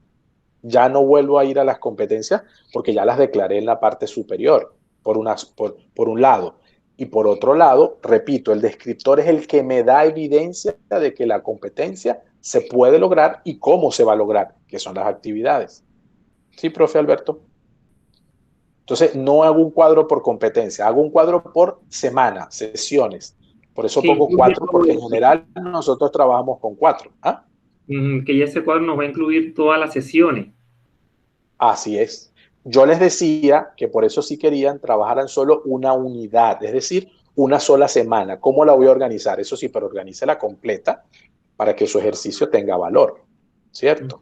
Ya no vuelvo a ir a las competencias porque ya las declaré en la parte superior, por un lado. Y por otro lado, repito, el descriptor es el que me da evidencia de que la competencia se puede lograr y cómo se va a lograr, que son las actividades. ¿Sí, profe Alberto? Entonces, no hago un cuadro por competencia, hago un cuadro por semana, sesiones. Por eso pongo 4, porque en general nosotros trabajamos con 4. ¿Ah? Que ya ese cuadro nos va a incluir todas las sesiones. Así es. Yo les decía que por eso sí querían trabajar en solo una unidad, es decir, una sola semana. ¿Cómo la voy a organizar? Eso sí, pero organícela completa para que su ejercicio tenga valor, ¿cierto?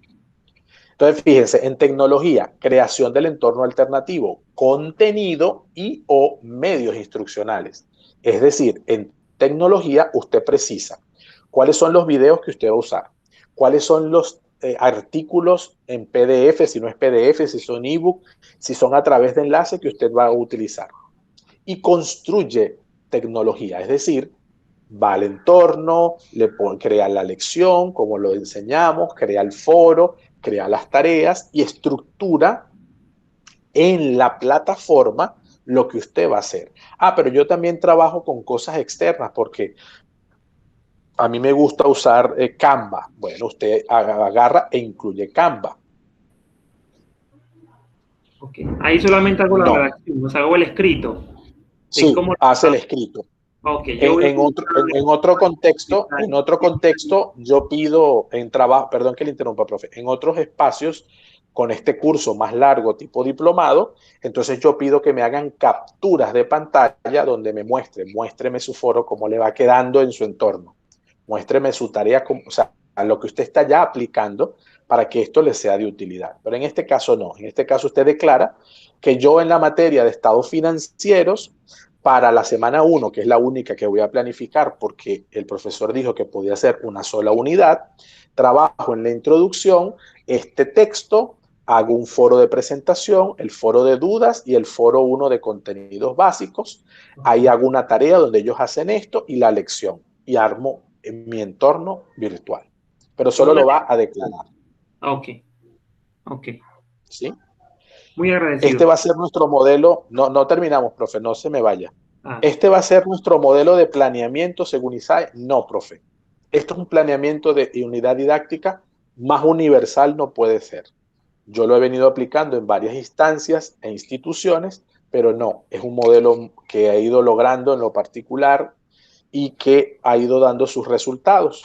Entonces, fíjense, en tecnología, creación del entorno alternativo, contenido y o medios instruccionales. Es decir, en tecnología usted precisa ¿Cuáles son los videos que usted va a usar? ¿Cuáles son los artículos en PDF, si no es PDF, si son ebook, si son a través de enlace que usted va a utilizar? Y construye tecnología, es decir, va al entorno, crea la lección, como lo enseñamos, crea el foro, crea las tareas y estructura en la plataforma lo que usted va a hacer. Pero yo también trabajo con cosas externas porque a mí me gusta usar Canva. Bueno, usted agarra e incluye Canva. Ok. Ahí solamente hago la No. redacción, o sea, hago el escrito. Sí, hace el escrito. Okay, yo en otro contexto, yo pido en trabajo, perdón que le interrumpa, profe, en otros espacios con este curso más largo tipo diplomado, entonces yo pido que me hagan capturas de pantalla donde muéstreme su foro, cómo le va quedando en su entorno, muéstreme su tarea, o sea, a lo que usted está ya aplicando para que esto le sea de utilidad. Pero en este caso no, en este caso usted declara que yo en la materia de estados financieros, para la semana 1, que es la única que voy a planificar porque el profesor dijo que podía ser una sola unidad, trabajo en la introducción, este texto, hago un foro de presentación, el foro de dudas y el foro 1 de contenidos básicos. Ahí hago una tarea donde ellos hacen esto y la lección y armo en mi entorno virtual. Pero solo lo va a declarar. Ok. ¿Sí? Muy agradecido. Este va a ser nuestro modelo. No terminamos, profe, no se me vaya. ¿Este va a ser nuestro modelo de planeamiento según ISAE? No, profe. Esto es un planeamiento de unidad didáctica más universal no puede ser. Yo lo he venido aplicando en varias instancias e instituciones, pero no, es un modelo que ha ido logrando en lo particular y que ha ido dando sus resultados.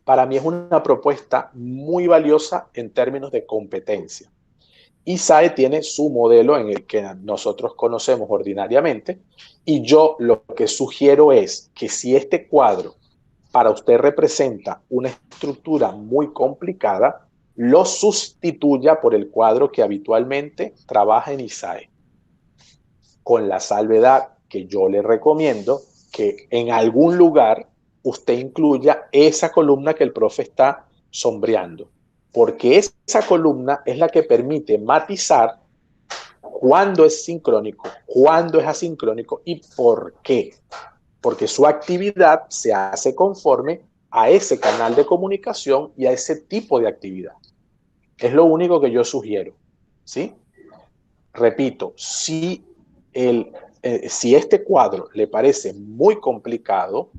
Para mí es una propuesta muy valiosa en términos de competencia. ISAE tiene su modelo en el que nosotros conocemos ordinariamente y yo lo que sugiero es que si este cuadro para usted representa una estructura muy complicada, lo sustituya por el cuadro que habitualmente trabaja en ISAE, con la salvedad que yo le recomiendo que en algún lugar usted incluya esa columna que el profe está sombreando, porque esa columna es la que permite matizar cuándo es sincrónico, cuándo es asincrónico y por qué. Porque su actividad se hace conforme a ese canal de comunicación y a ese tipo de actividad. Es lo único que yo sugiero, ¿sí? Repito, si este cuadro le parece muy complicado,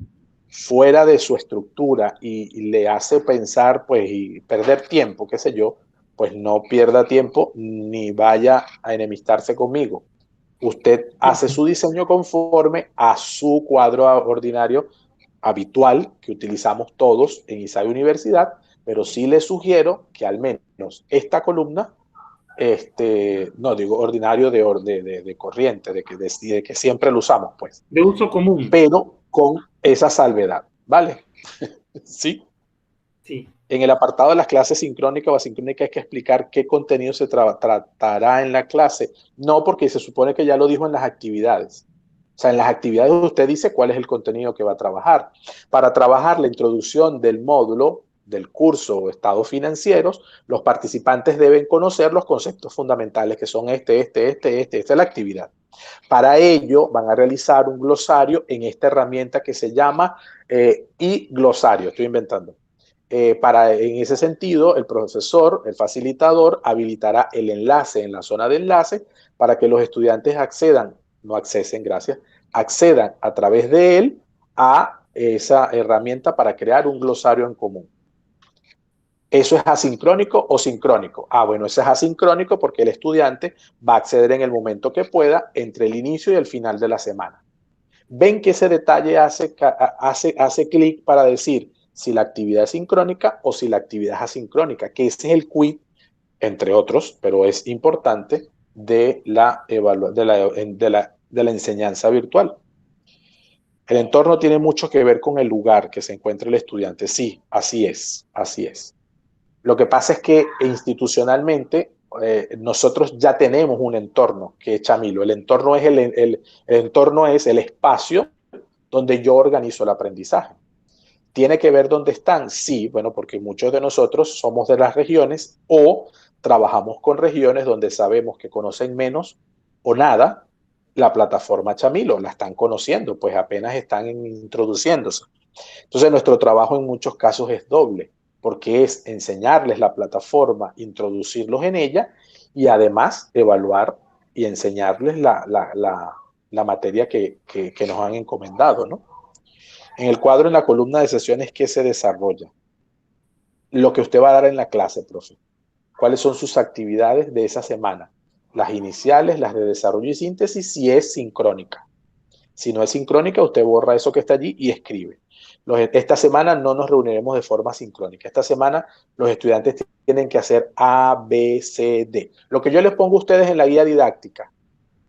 fuera de su estructura y le hace pensar, pues, y perder tiempo, qué sé yo, pues no pierda tiempo ni vaya a enemistarse conmigo. Usted hace su diseño conforme a su cuadro ordinario habitual que utilizamos todos en ISAE Universidad, pero sí le sugiero que al menos esta columna, no digo ordinario de corriente, de que siempre lo usamos, pues. De uso común. Pero con esa salvedad, ¿vale? ¿Sí? Sí. En el apartado de las clases sincrónicas o asincrónicas hay que explicar qué contenido se tratará en la clase. No, porque se supone que ya lo dijo en las actividades. O sea, en las actividades usted dice cuál es el contenido que va a trabajar. Para trabajar la introducción del módulo del curso o estados financieros, los participantes deben conocer los conceptos fundamentales que son esta es la actividad. Para ello van a realizar un glosario en esta herramienta que se llama glosario, estoy inventando. En ese sentido, el profesor, el facilitador, habilitará el enlace en la zona de enlace para que los estudiantes accedan a través de él a esa herramienta para crear un glosario en común. ¿Eso es asincrónico o sincrónico? Bueno, eso es asincrónico porque el estudiante va a acceder en el momento que pueda entre el inicio y el final de la semana. Ven que ese detalle hace clic para decir si la actividad es sincrónica o si la actividad es asincrónica, que ese es el quiz, entre otros, pero es importante, de la enseñanza virtual. El entorno tiene mucho que ver con el lugar que se encuentra el estudiante. Sí, así es, así es. Lo que pasa es que institucionalmente nosotros ya tenemos un entorno que es Chamilo. El entorno es el entorno es el espacio donde yo organizo el aprendizaje. ¿Tiene que ver dónde están? Sí, bueno, porque muchos de nosotros somos de las regiones o trabajamos con regiones donde sabemos que conocen menos o nada la plataforma Chamilo, la están conociendo, pues apenas están introduciéndose. Entonces nuestro trabajo en muchos casos es doble, porque es enseñarles la plataforma, introducirlos en ella y además evaluar y enseñarles la materia que nos han encomendado, ¿no? En el cuadro, en la columna de sesiones, ¿qué se desarrolla? Lo que usted va a dar en la clase, profe. ¿Cuáles son sus actividades de esa semana? Las iniciales, las de desarrollo y síntesis, si es sincrónica. Si no es sincrónica, usted borra eso que está allí y escribe. Esta semana no nos reuniremos de forma sincrónica. Esta semana los estudiantes tienen que hacer A, B, C, D. Lo que yo les pongo a ustedes en la guía didáctica,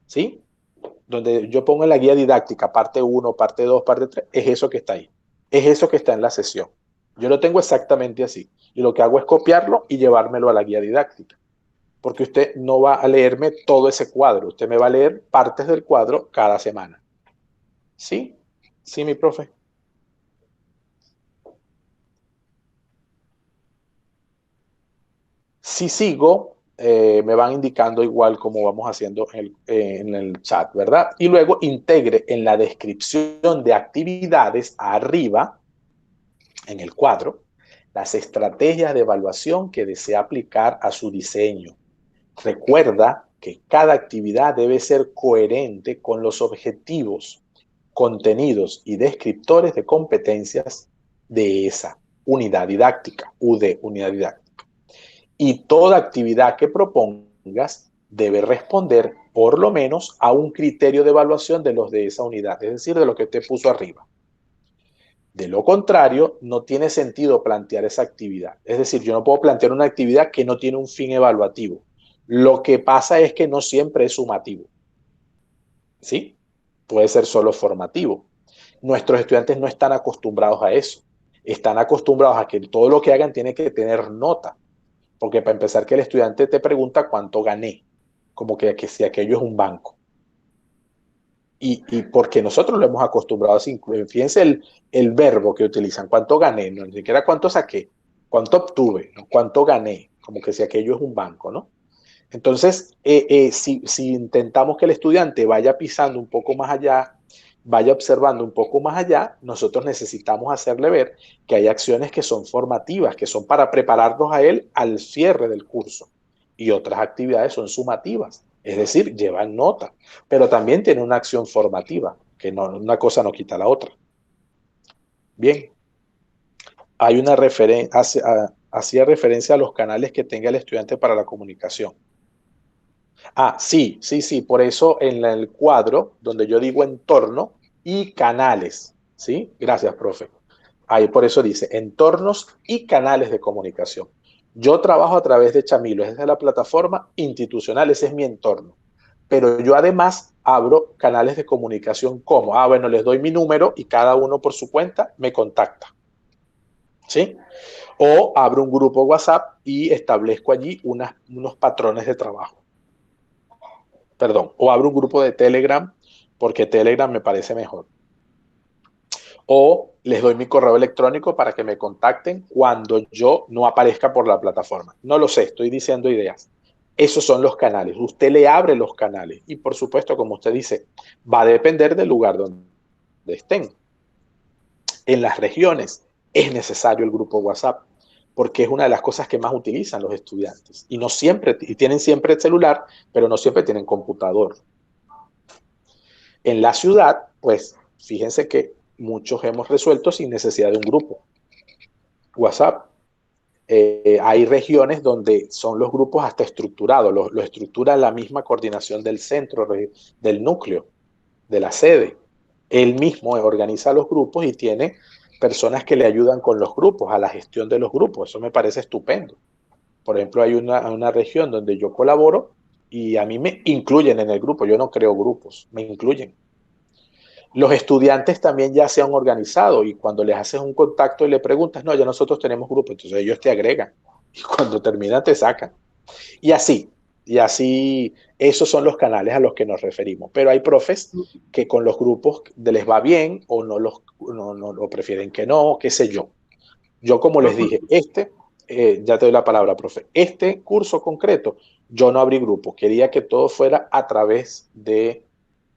¿sí? Donde yo pongo en la guía didáctica parte 1, parte 2, parte 3, es eso que está ahí. Es eso que está en la sesión. Yo lo tengo exactamente así. Y lo que hago es copiarlo y llevármelo a la guía didáctica. Porque usted no va a leerme todo ese cuadro. Usted me va a leer partes del cuadro cada semana. ¿Sí? Sí, mi profe. Si sigo, me van indicando igual como vamos haciendo en el chat, ¿verdad? Y luego integre en la descripción de actividades arriba, en el cuadro, las estrategias de evaluación que desea aplicar a su diseño. Recuerda que cada actividad debe ser coherente con los objetivos, contenidos y descriptores de competencias de esa unidad didáctica, UD, unidad didáctica. Y toda actividad que propongas debe responder por lo menos a un criterio de evaluación de los de esa unidad, es decir, de lo que usted puso arriba. De lo contrario, no tiene sentido plantear esa actividad. Es decir, yo no puedo plantear una actividad que no tiene un fin evaluativo. Lo que pasa es que no siempre es sumativo. ¿Sí? Puede ser solo formativo. Nuestros estudiantes no están acostumbrados a eso. Están acostumbrados a que todo lo que hagan tiene que tener nota. Porque para empezar, que el estudiante te pregunta cuánto gané. Como que si aquello es un banco. Y porque nosotros lo hemos acostumbrado así. Fíjense el verbo que utilizan, cuánto gané, no, ni siquiera cuánto saqué, cuánto obtuve, ¿no? Cuánto gané, como que si aquello es un banco, ¿no? Entonces, si intentamos que el estudiante vaya pisando un poco más allá, vaya observando un poco más allá, nosotros necesitamos hacerle ver que hay acciones que son formativas, que son para prepararnos a él al cierre del curso. Y otras actividades son sumativas, es decir, llevan nota, pero también tiene una acción formativa, que no, una cosa no quita la otra. Bien, hay una hacía referencia a los canales que tenga el estudiante para la comunicación. Ah, sí, sí, sí, por eso en el cuadro donde yo digo entorno y canales, ¿sí? Gracias, profe. Ahí por eso dice entornos y canales de comunicación. Yo trabajo a través de Chamilo, esa es la plataforma institucional, ese es mi entorno. Pero yo además abro canales de comunicación como, bueno, les doy mi número y cada uno por su cuenta me contacta, ¿sí? O abro un grupo WhatsApp y establezco allí unos patrones de trabajo. Perdón, o abro un grupo de Telegram porque Telegram me parece mejor. O les doy mi correo electrónico para que me contacten cuando yo no aparezca por la plataforma. No lo sé, estoy diciendo ideas. Esos son los canales. Usted le abre los canales y por supuesto, como usted dice, va a depender del lugar donde estén. En las regiones es necesario el grupo WhatsApp porque es una de las cosas que más utilizan los estudiantes y no siempre, y tienen siempre el celular, pero no siempre tienen computador. En la ciudad, pues, fíjense que muchos hemos resuelto sin necesidad de un grupo WhatsApp. Hay regiones donde son los grupos hasta estructurados, lo estructura la misma coordinación del centro, del núcleo, de la sede. Él mismo organiza los grupos y tiene personas que le ayudan con los grupos, a la gestión de los grupos. Eso me parece estupendo. Por ejemplo, hay una región donde yo colaboro y a mí me incluyen en el grupo. Yo no creo grupos, me incluyen. Los estudiantes también ya se han organizado y cuando les haces un contacto y le preguntas, no, ya nosotros tenemos grupo, entonces ellos te agregan y cuando terminan te sacan. Y así, Y así, esos son los canales a los que nos referimos. Pero hay profes que con los grupos les va bien o no prefieren que no, qué sé yo. Yo, como les dije, ya te doy la palabra, profe, este curso concreto, yo no abrí grupo, quería que todo fuera a través de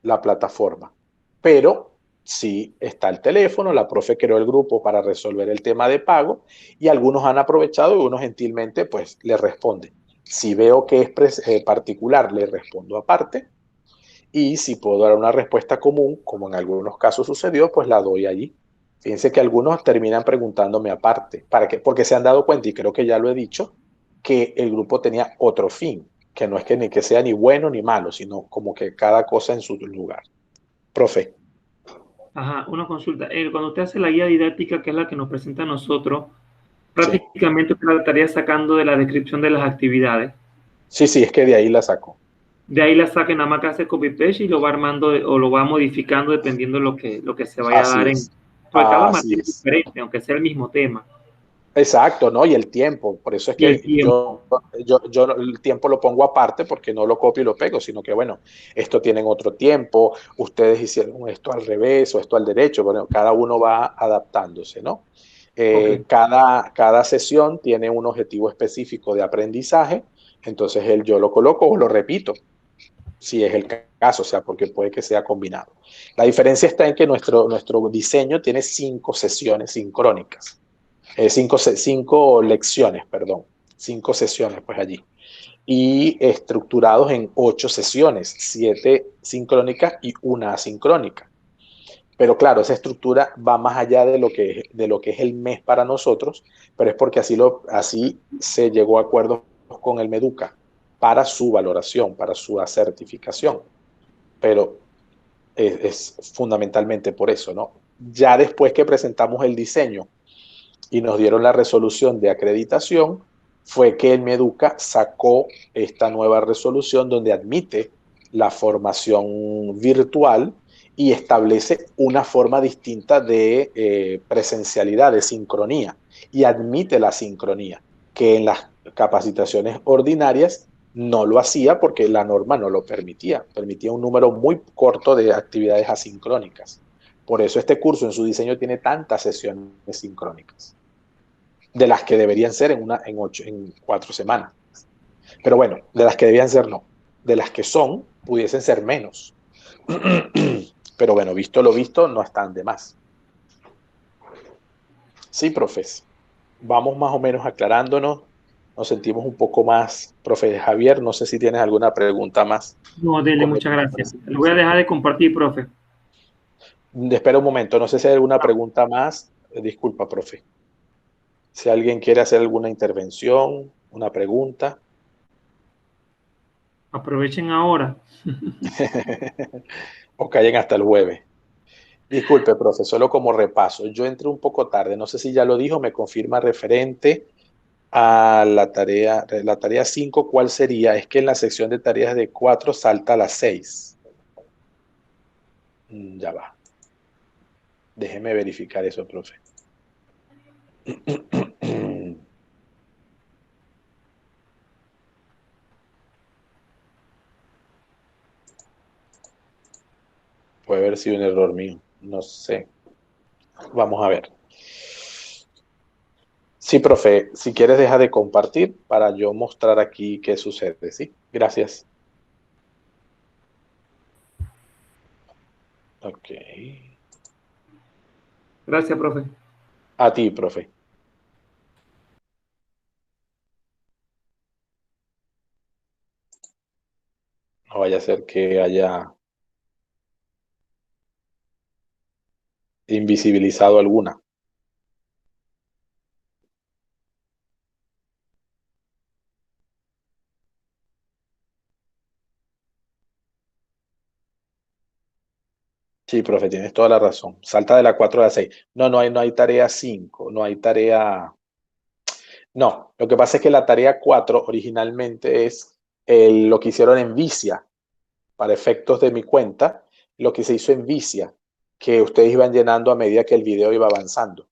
la plataforma. Pero sí está el teléfono, la profe creó el grupo para resolver el tema de pago y algunos han aprovechado y uno gentilmente pues le responde. Si veo que es particular, le respondo aparte y si puedo dar una respuesta común, como en algunos casos sucedió, pues la doy allí. Fíjense que algunos terminan preguntándome aparte, porque se han dado cuenta, y creo que ya lo he dicho, que el grupo tenía otro fin, que no es que ni que sea ni bueno ni malo, sino como que cada cosa en su lugar. Profe. Ajá, una consulta. Cuando usted hace la guía didáctica, que es la que nos presenta a nosotros, Sí, prácticamente usted la estaría sacando de la descripción de las actividades. sí, sí, es que de ahí la saco. De ahí la saque, nada más que hace copy paste y lo va armando o lo va modificando dependiendo de lo que se vaya a Así dar es, porque cada así materia es es. diferente, aunque sea el mismo tema. Exacto, ¿no? Y el tiempo, por eso es Y el que tiempo. yo el tiempo lo pongo aparte porque no lo copio y lo pego, sino que bueno, esto tienen otro tiempo, ustedes hicieron esto al revés o esto al derecho, bueno, cada uno va adaptándose, ¿no? Ok. Cada sesión tiene un objetivo específico de aprendizaje, entonces yo lo coloco o lo repito, si es el caso, o sea, porque puede que sea combinado. La diferencia está en que nuestro diseño tiene 5 sesiones sincrónicas. Cinco lecciones, perdón, 5 sesiones pues allí. Y estructurados en 8 sesiones, 7 sincrónicas y una asincrónica. Pero claro, esa estructura va más allá de lo que es el mes para nosotros, pero es porque así se llegó a acuerdos con el Meduca para su valoración, para su certificación. Pero es fundamentalmente por eso, ¿no? Ya después que presentamos el diseño, y nos dieron la resolución de acreditación, fue que el Meduca sacó esta nueva resolución donde admite la formación virtual y establece una forma distinta de presencialidad, de sincronía, y admite la sincronía, que en las capacitaciones ordinarias no lo hacía porque la norma no lo permitía, permitía un número muy corto de actividades asincrónicas. Por eso este curso en su diseño tiene tantas sesiones sincrónicas de las que deberían ser en 4 semanas. Pero bueno, de las que debían ser no. De las que son, pudiesen ser menos. Pero bueno, visto lo visto, no están de más. Sí, profes. Vamos más o menos aclarándonos. Nos sentimos un poco más, profe Javier. No sé si tienes alguna pregunta más No, dele, con muchas esta gracias. Lo voy a presentación. dejar de compartir, profe. Espera un momento. No sé si hay alguna pregunta más. Disculpa, profe. Si alguien quiere hacer alguna intervención, una pregunta. Aprovechen ahora. O callen hasta el jueves. Disculpe, profe, solo como repaso. Yo entré un poco tarde, no sé si ya lo dijo, me confirma referente a la tarea 5, ¿cuál sería? Es que en la sección de tareas de 4 salta a las 6. Ya va. Déjeme verificar eso, profe. Puede haber sido un error mío, no sé. Vamos a ver. Sí, profe, si quieres deja de compartir para yo mostrar aquí qué sucede, ¿sí? Gracias. Ok. Gracias, profe. A ti, profe. No vaya a ser que haya invisibilizado alguna. Sí, profe, tienes toda la razón. Salta de la 4 a la 6. No, no hay tarea 5, no hay tarea. No, lo que pasa es que la tarea 4 originalmente es lo que hicieron en Vicia, para efectos de mi cuenta, lo que se hizo en Vicia, que ustedes iban llenando a medida que el video iba avanzando.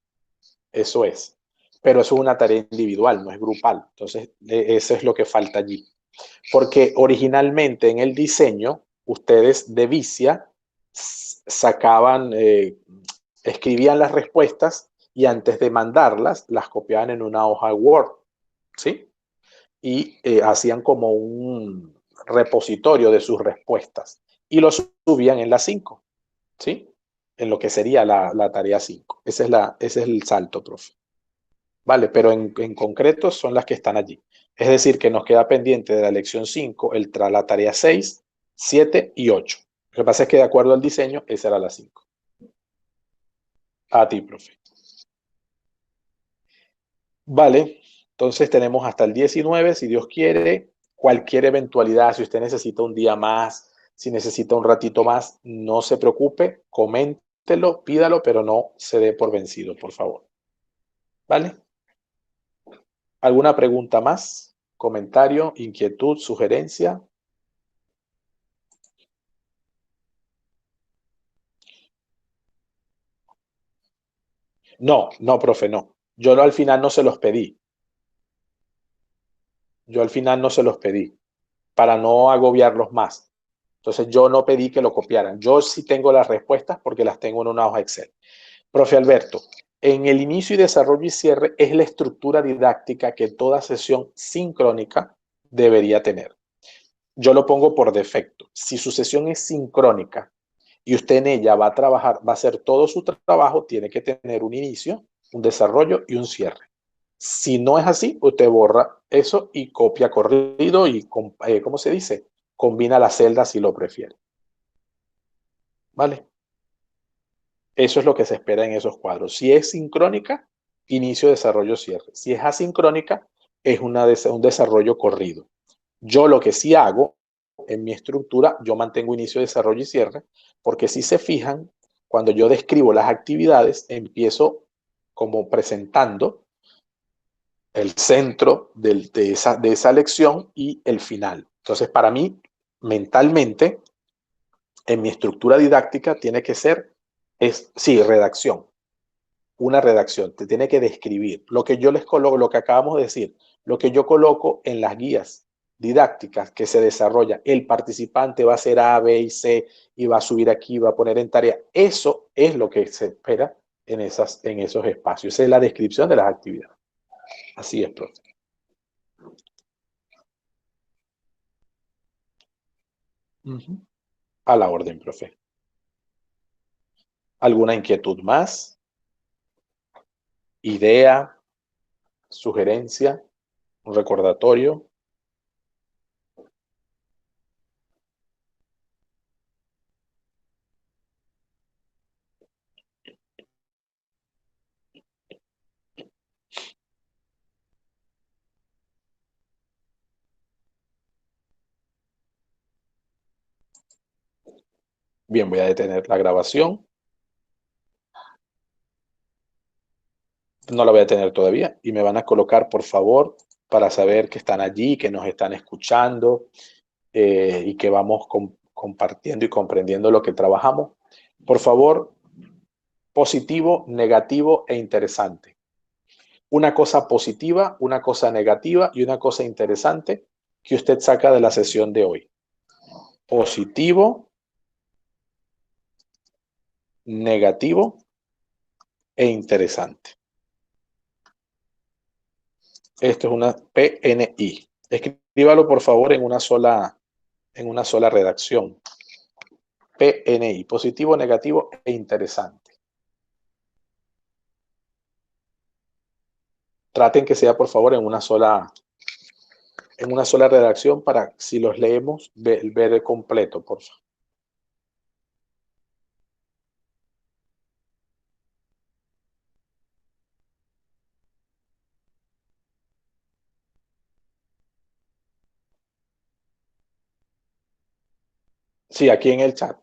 Eso es. Pero eso es una tarea individual, no es grupal. Entonces, eso es lo que falta allí. Porque originalmente en el diseño, ustedes de Vicia sacaban, escribían las respuestas y antes de mandarlas, las copiaban en una hoja Word, ¿sí? Y hacían como un repositorio de sus respuestas y lo subían en la 5, ¿sí? En lo que sería la tarea 5. Ese es el salto, profe. Vale, pero en concreto son las que están allí. Es decir, que nos queda pendiente de la lección 5, la tarea 6, 7 y 8. Lo que pasa es que de acuerdo al diseño, esa era la 5. A ti, profe. Vale, entonces tenemos hasta el 19, si Dios quiere. Cualquier eventualidad, si usted necesita un día más, si necesita un ratito más, no se preocupe, coméntelo, pídalo, pero no se dé por vencido, por favor. ¿Vale? ¿Alguna pregunta más? ¿Comentario, inquietud, sugerencia? No, no, profe, no. Yo al final no se los pedí. Yo al final no se los pedí para no agobiarlos más. Entonces yo no pedí que lo copiaran. Yo sí tengo las respuestas porque las tengo en una hoja Excel. Profe Alberto, en el inicio y desarrollo y cierre es la estructura didáctica que toda sesión sincrónica debería tener. Yo lo pongo por defecto. Si su sesión es sincrónica y usted en ella va a trabajar, va a hacer todo su trabajo, tiene que tener un inicio, un desarrollo y un cierre. Si no es así, usted borra eso y copia corrido y, ¿cómo se dice? Combina las celdas si lo prefiere. ¿Vale? Eso es lo que se espera en esos cuadros. Si es sincrónica, inicio, desarrollo, cierre. Si es asincrónica, es un desarrollo corrido. Yo lo que sí hago en mi estructura, yo mantengo inicio, desarrollo y cierre, porque si se fijan, cuando yo describo las actividades, empiezo como presentando el centro de esa lección y el final. Entonces, para mí, mentalmente, en mi estructura didáctica tiene que ser, sí, redacción. Una redacción, te tiene que describir lo que yo les coloco, lo que acabamos de decir, lo que yo coloco en las guías didácticas que se desarrolla. El participante va a hacer A, B y C y va a subir aquí, va a poner en tarea. Eso es lo que se espera en esos espacios. Esa es la descripción de las actividades. Así es, profe. A la orden, profe. ¿Alguna inquietud más? ¿Idea? ¿Sugerencia? ¿Un recordatorio? Bien, voy a detener la grabación. No la voy a tener todavía y me van a colocar, por favor, para saber que están allí, que nos están escuchando y que vamos compartiendo y comprendiendo lo que trabajamos. Por favor, positivo, negativo e interesante. Una cosa positiva, una cosa negativa y una cosa interesante que usted saca de la sesión de hoy. Positivo, negativo e interesante. Esto es una PNI. Escríbalo, por favor, en una sola redacción. PNI, positivo, negativo e interesante. Traten que sea, por favor, en una sola redacción para, si los leemos, ver el completo, por favor. Sí, aquí en el chat.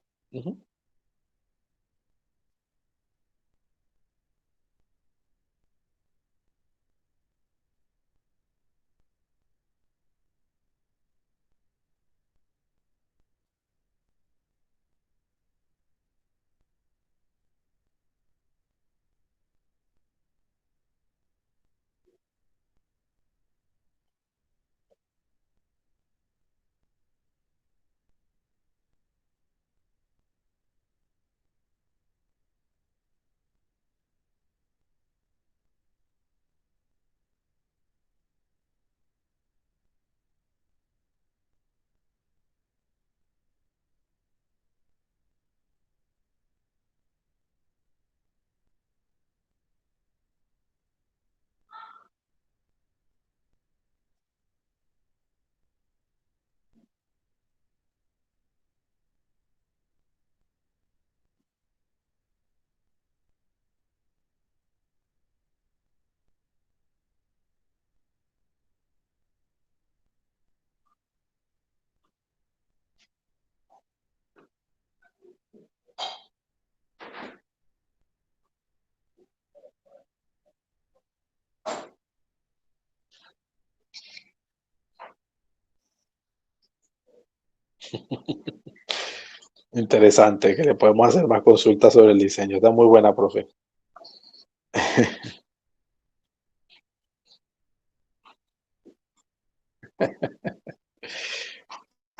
Interesante, que le podemos hacer más consultas sobre el diseño. Está muy buena, profe.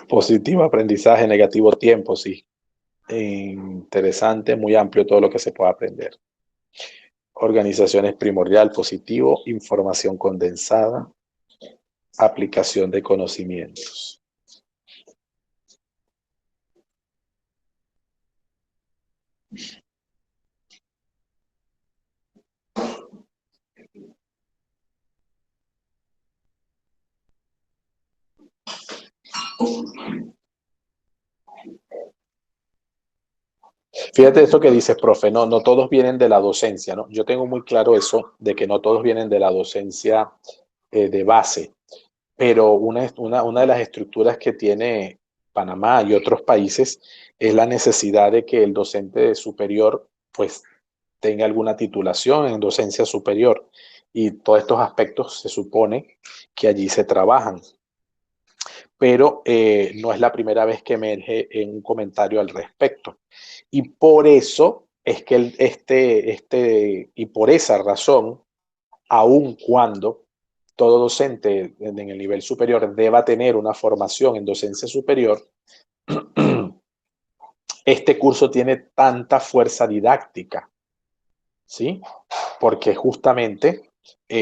Positivo aprendizaje, negativo tiempo, sí. Interesante, muy amplio todo lo que se puede aprender. Organización es primordial, positivo, información condensada, aplicación de conocimientos. Fíjate esto que dices, profe, no todos vienen de la docencia, ¿no? Yo tengo muy claro eso, de que no todos vienen de la docencia de base, pero una de las estructuras que tiene Panamá y otros países es la necesidad de que el docente superior pues tenga alguna titulación en docencia superior, y todos estos aspectos se supone que allí se trabajan, pero no es la primera vez que emerge en un comentario al respecto. Y por eso es que y por esa razón, aun cuando todo docente en el nivel superior deba tener una formación en docencia superior, este curso tiene tanta fuerza didáctica, ¿sí? Porque justamente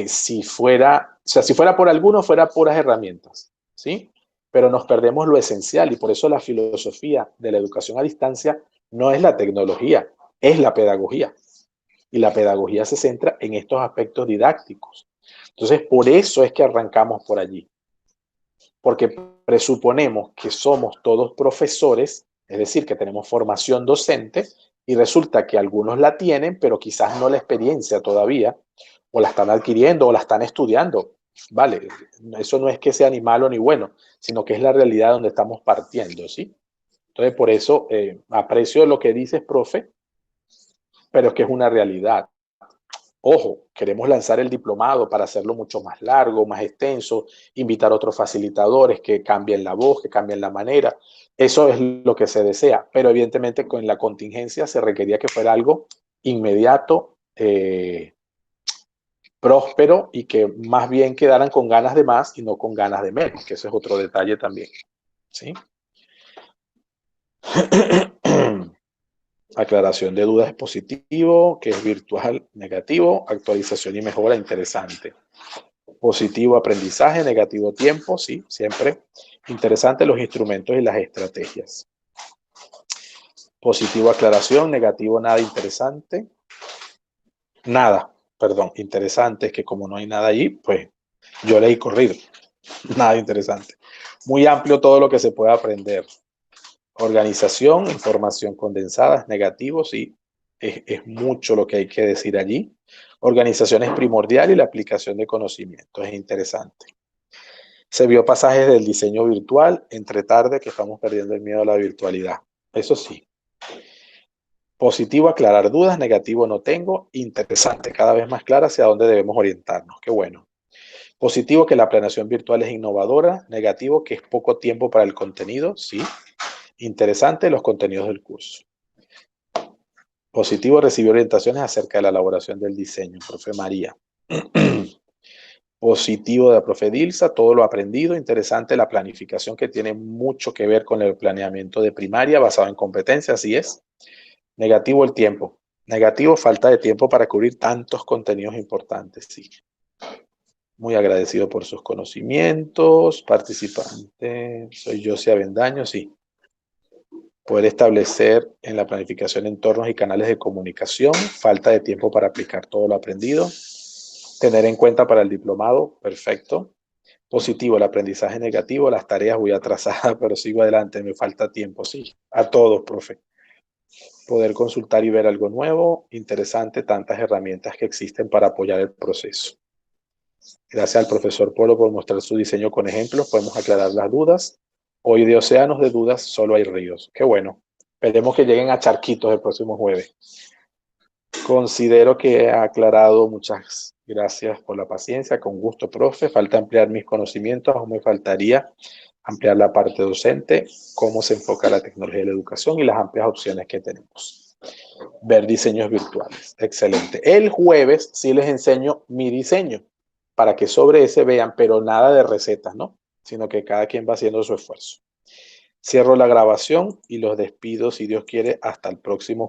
si fuera por alguno, fuera puras herramientas, ¿sí? Pero nos perdemos lo esencial, y por eso la filosofía de la educación a distancia no es la tecnología, es la pedagogía. Y la pedagogía se centra en estos aspectos didácticos. Entonces, por eso es que arrancamos por allí. Porque presuponemos que somos todos profesores, es decir, que tenemos formación docente, y resulta que algunos la tienen, pero quizás no la experiencia todavía, o la están adquiriendo, o la están estudiando. Vale, eso no es que sea ni malo ni bueno, sino que es la realidad donde estamos partiendo, ¿sí? Entonces, por eso aprecio lo que dices, profe, pero es que es una realidad. Ojo, queremos lanzar el diplomado para hacerlo mucho más largo, más extenso, invitar a otros facilitadores que cambien la voz, que cambien la manera. Eso es lo que se desea, pero evidentemente con la contingencia se requería que fuera algo inmediato, próspero, y que más bien quedaran con ganas de más y no con ganas de menos, que ese es otro detalle también, ¿sí? Aclaración de dudas es positivo, que es virtual negativo, actualización y mejora interesante. Positivo aprendizaje, negativo tiempo, sí, siempre. Interesante los instrumentos y las estrategias. Positivo aclaración, negativo nada interesante. Nada, perdón, interesante es que como no hay nada allí, pues yo leí corrido. Nada interesante. Muy amplio todo lo que se puede aprender. Organización, información condensada, es negativo, sí. Es mucho lo que hay que decir allí. Organización es primordial y la aplicación de conocimientos es interesante. Se vio pasajes del diseño virtual, entre tarde que estamos perdiendo el miedo a la virtualidad. Eso sí. Positivo, aclarar dudas. Negativo, no tengo. Interesante, cada vez más clara hacia dónde debemos orientarnos. Qué bueno. Positivo, que la planeación virtual es innovadora. Negativo, que es poco tiempo para el contenido. Sí. Interesante, los contenidos del curso. Positivo, recibió orientaciones acerca de la elaboración del diseño. Profe María. Positivo de la profe Dilsa, todo lo aprendido. Interesante la planificación, que tiene mucho que ver con el planeamiento de primaria basado en competencias, así es. Negativo, el tiempo. Negativo, falta de tiempo para cubrir tantos contenidos importantes, sí. Muy agradecido por sus conocimientos. Participante, soy Josia Avendaño, sí. Poder establecer en la planificación entornos y canales de comunicación. Falta de tiempo para aplicar todo lo aprendido. Tener en cuenta para el diplomado, perfecto. Positivo, el aprendizaje. Negativo, las tareas voy atrasada, pero sigo adelante, me falta tiempo, sí. A todos, profe. Poder consultar y ver algo nuevo, interesante, tantas herramientas que existen para apoyar el proceso. Gracias al profesor Polo por mostrar su diseño con ejemplos, podemos aclarar las dudas. Hoy de océanos de dudas solo hay ríos. Qué bueno. Esperemos que lleguen a charquitos el próximo jueves. Considero que he aclarado. Muchas gracias por la paciencia. Con gusto, profe. Falta ampliar mis conocimientos. Aún me faltaría ampliar la parte docente, cómo se enfoca la tecnología de la educación y las amplias opciones que tenemos. Ver diseños virtuales. Excelente. El jueves sí les enseño mi diseño para que sobre ese vean, pero nada de recetas, ¿no? Sino que cada quien va haciendo su esfuerzo. Cierro la grabación y los despido, si Dios quiere, hasta el próximo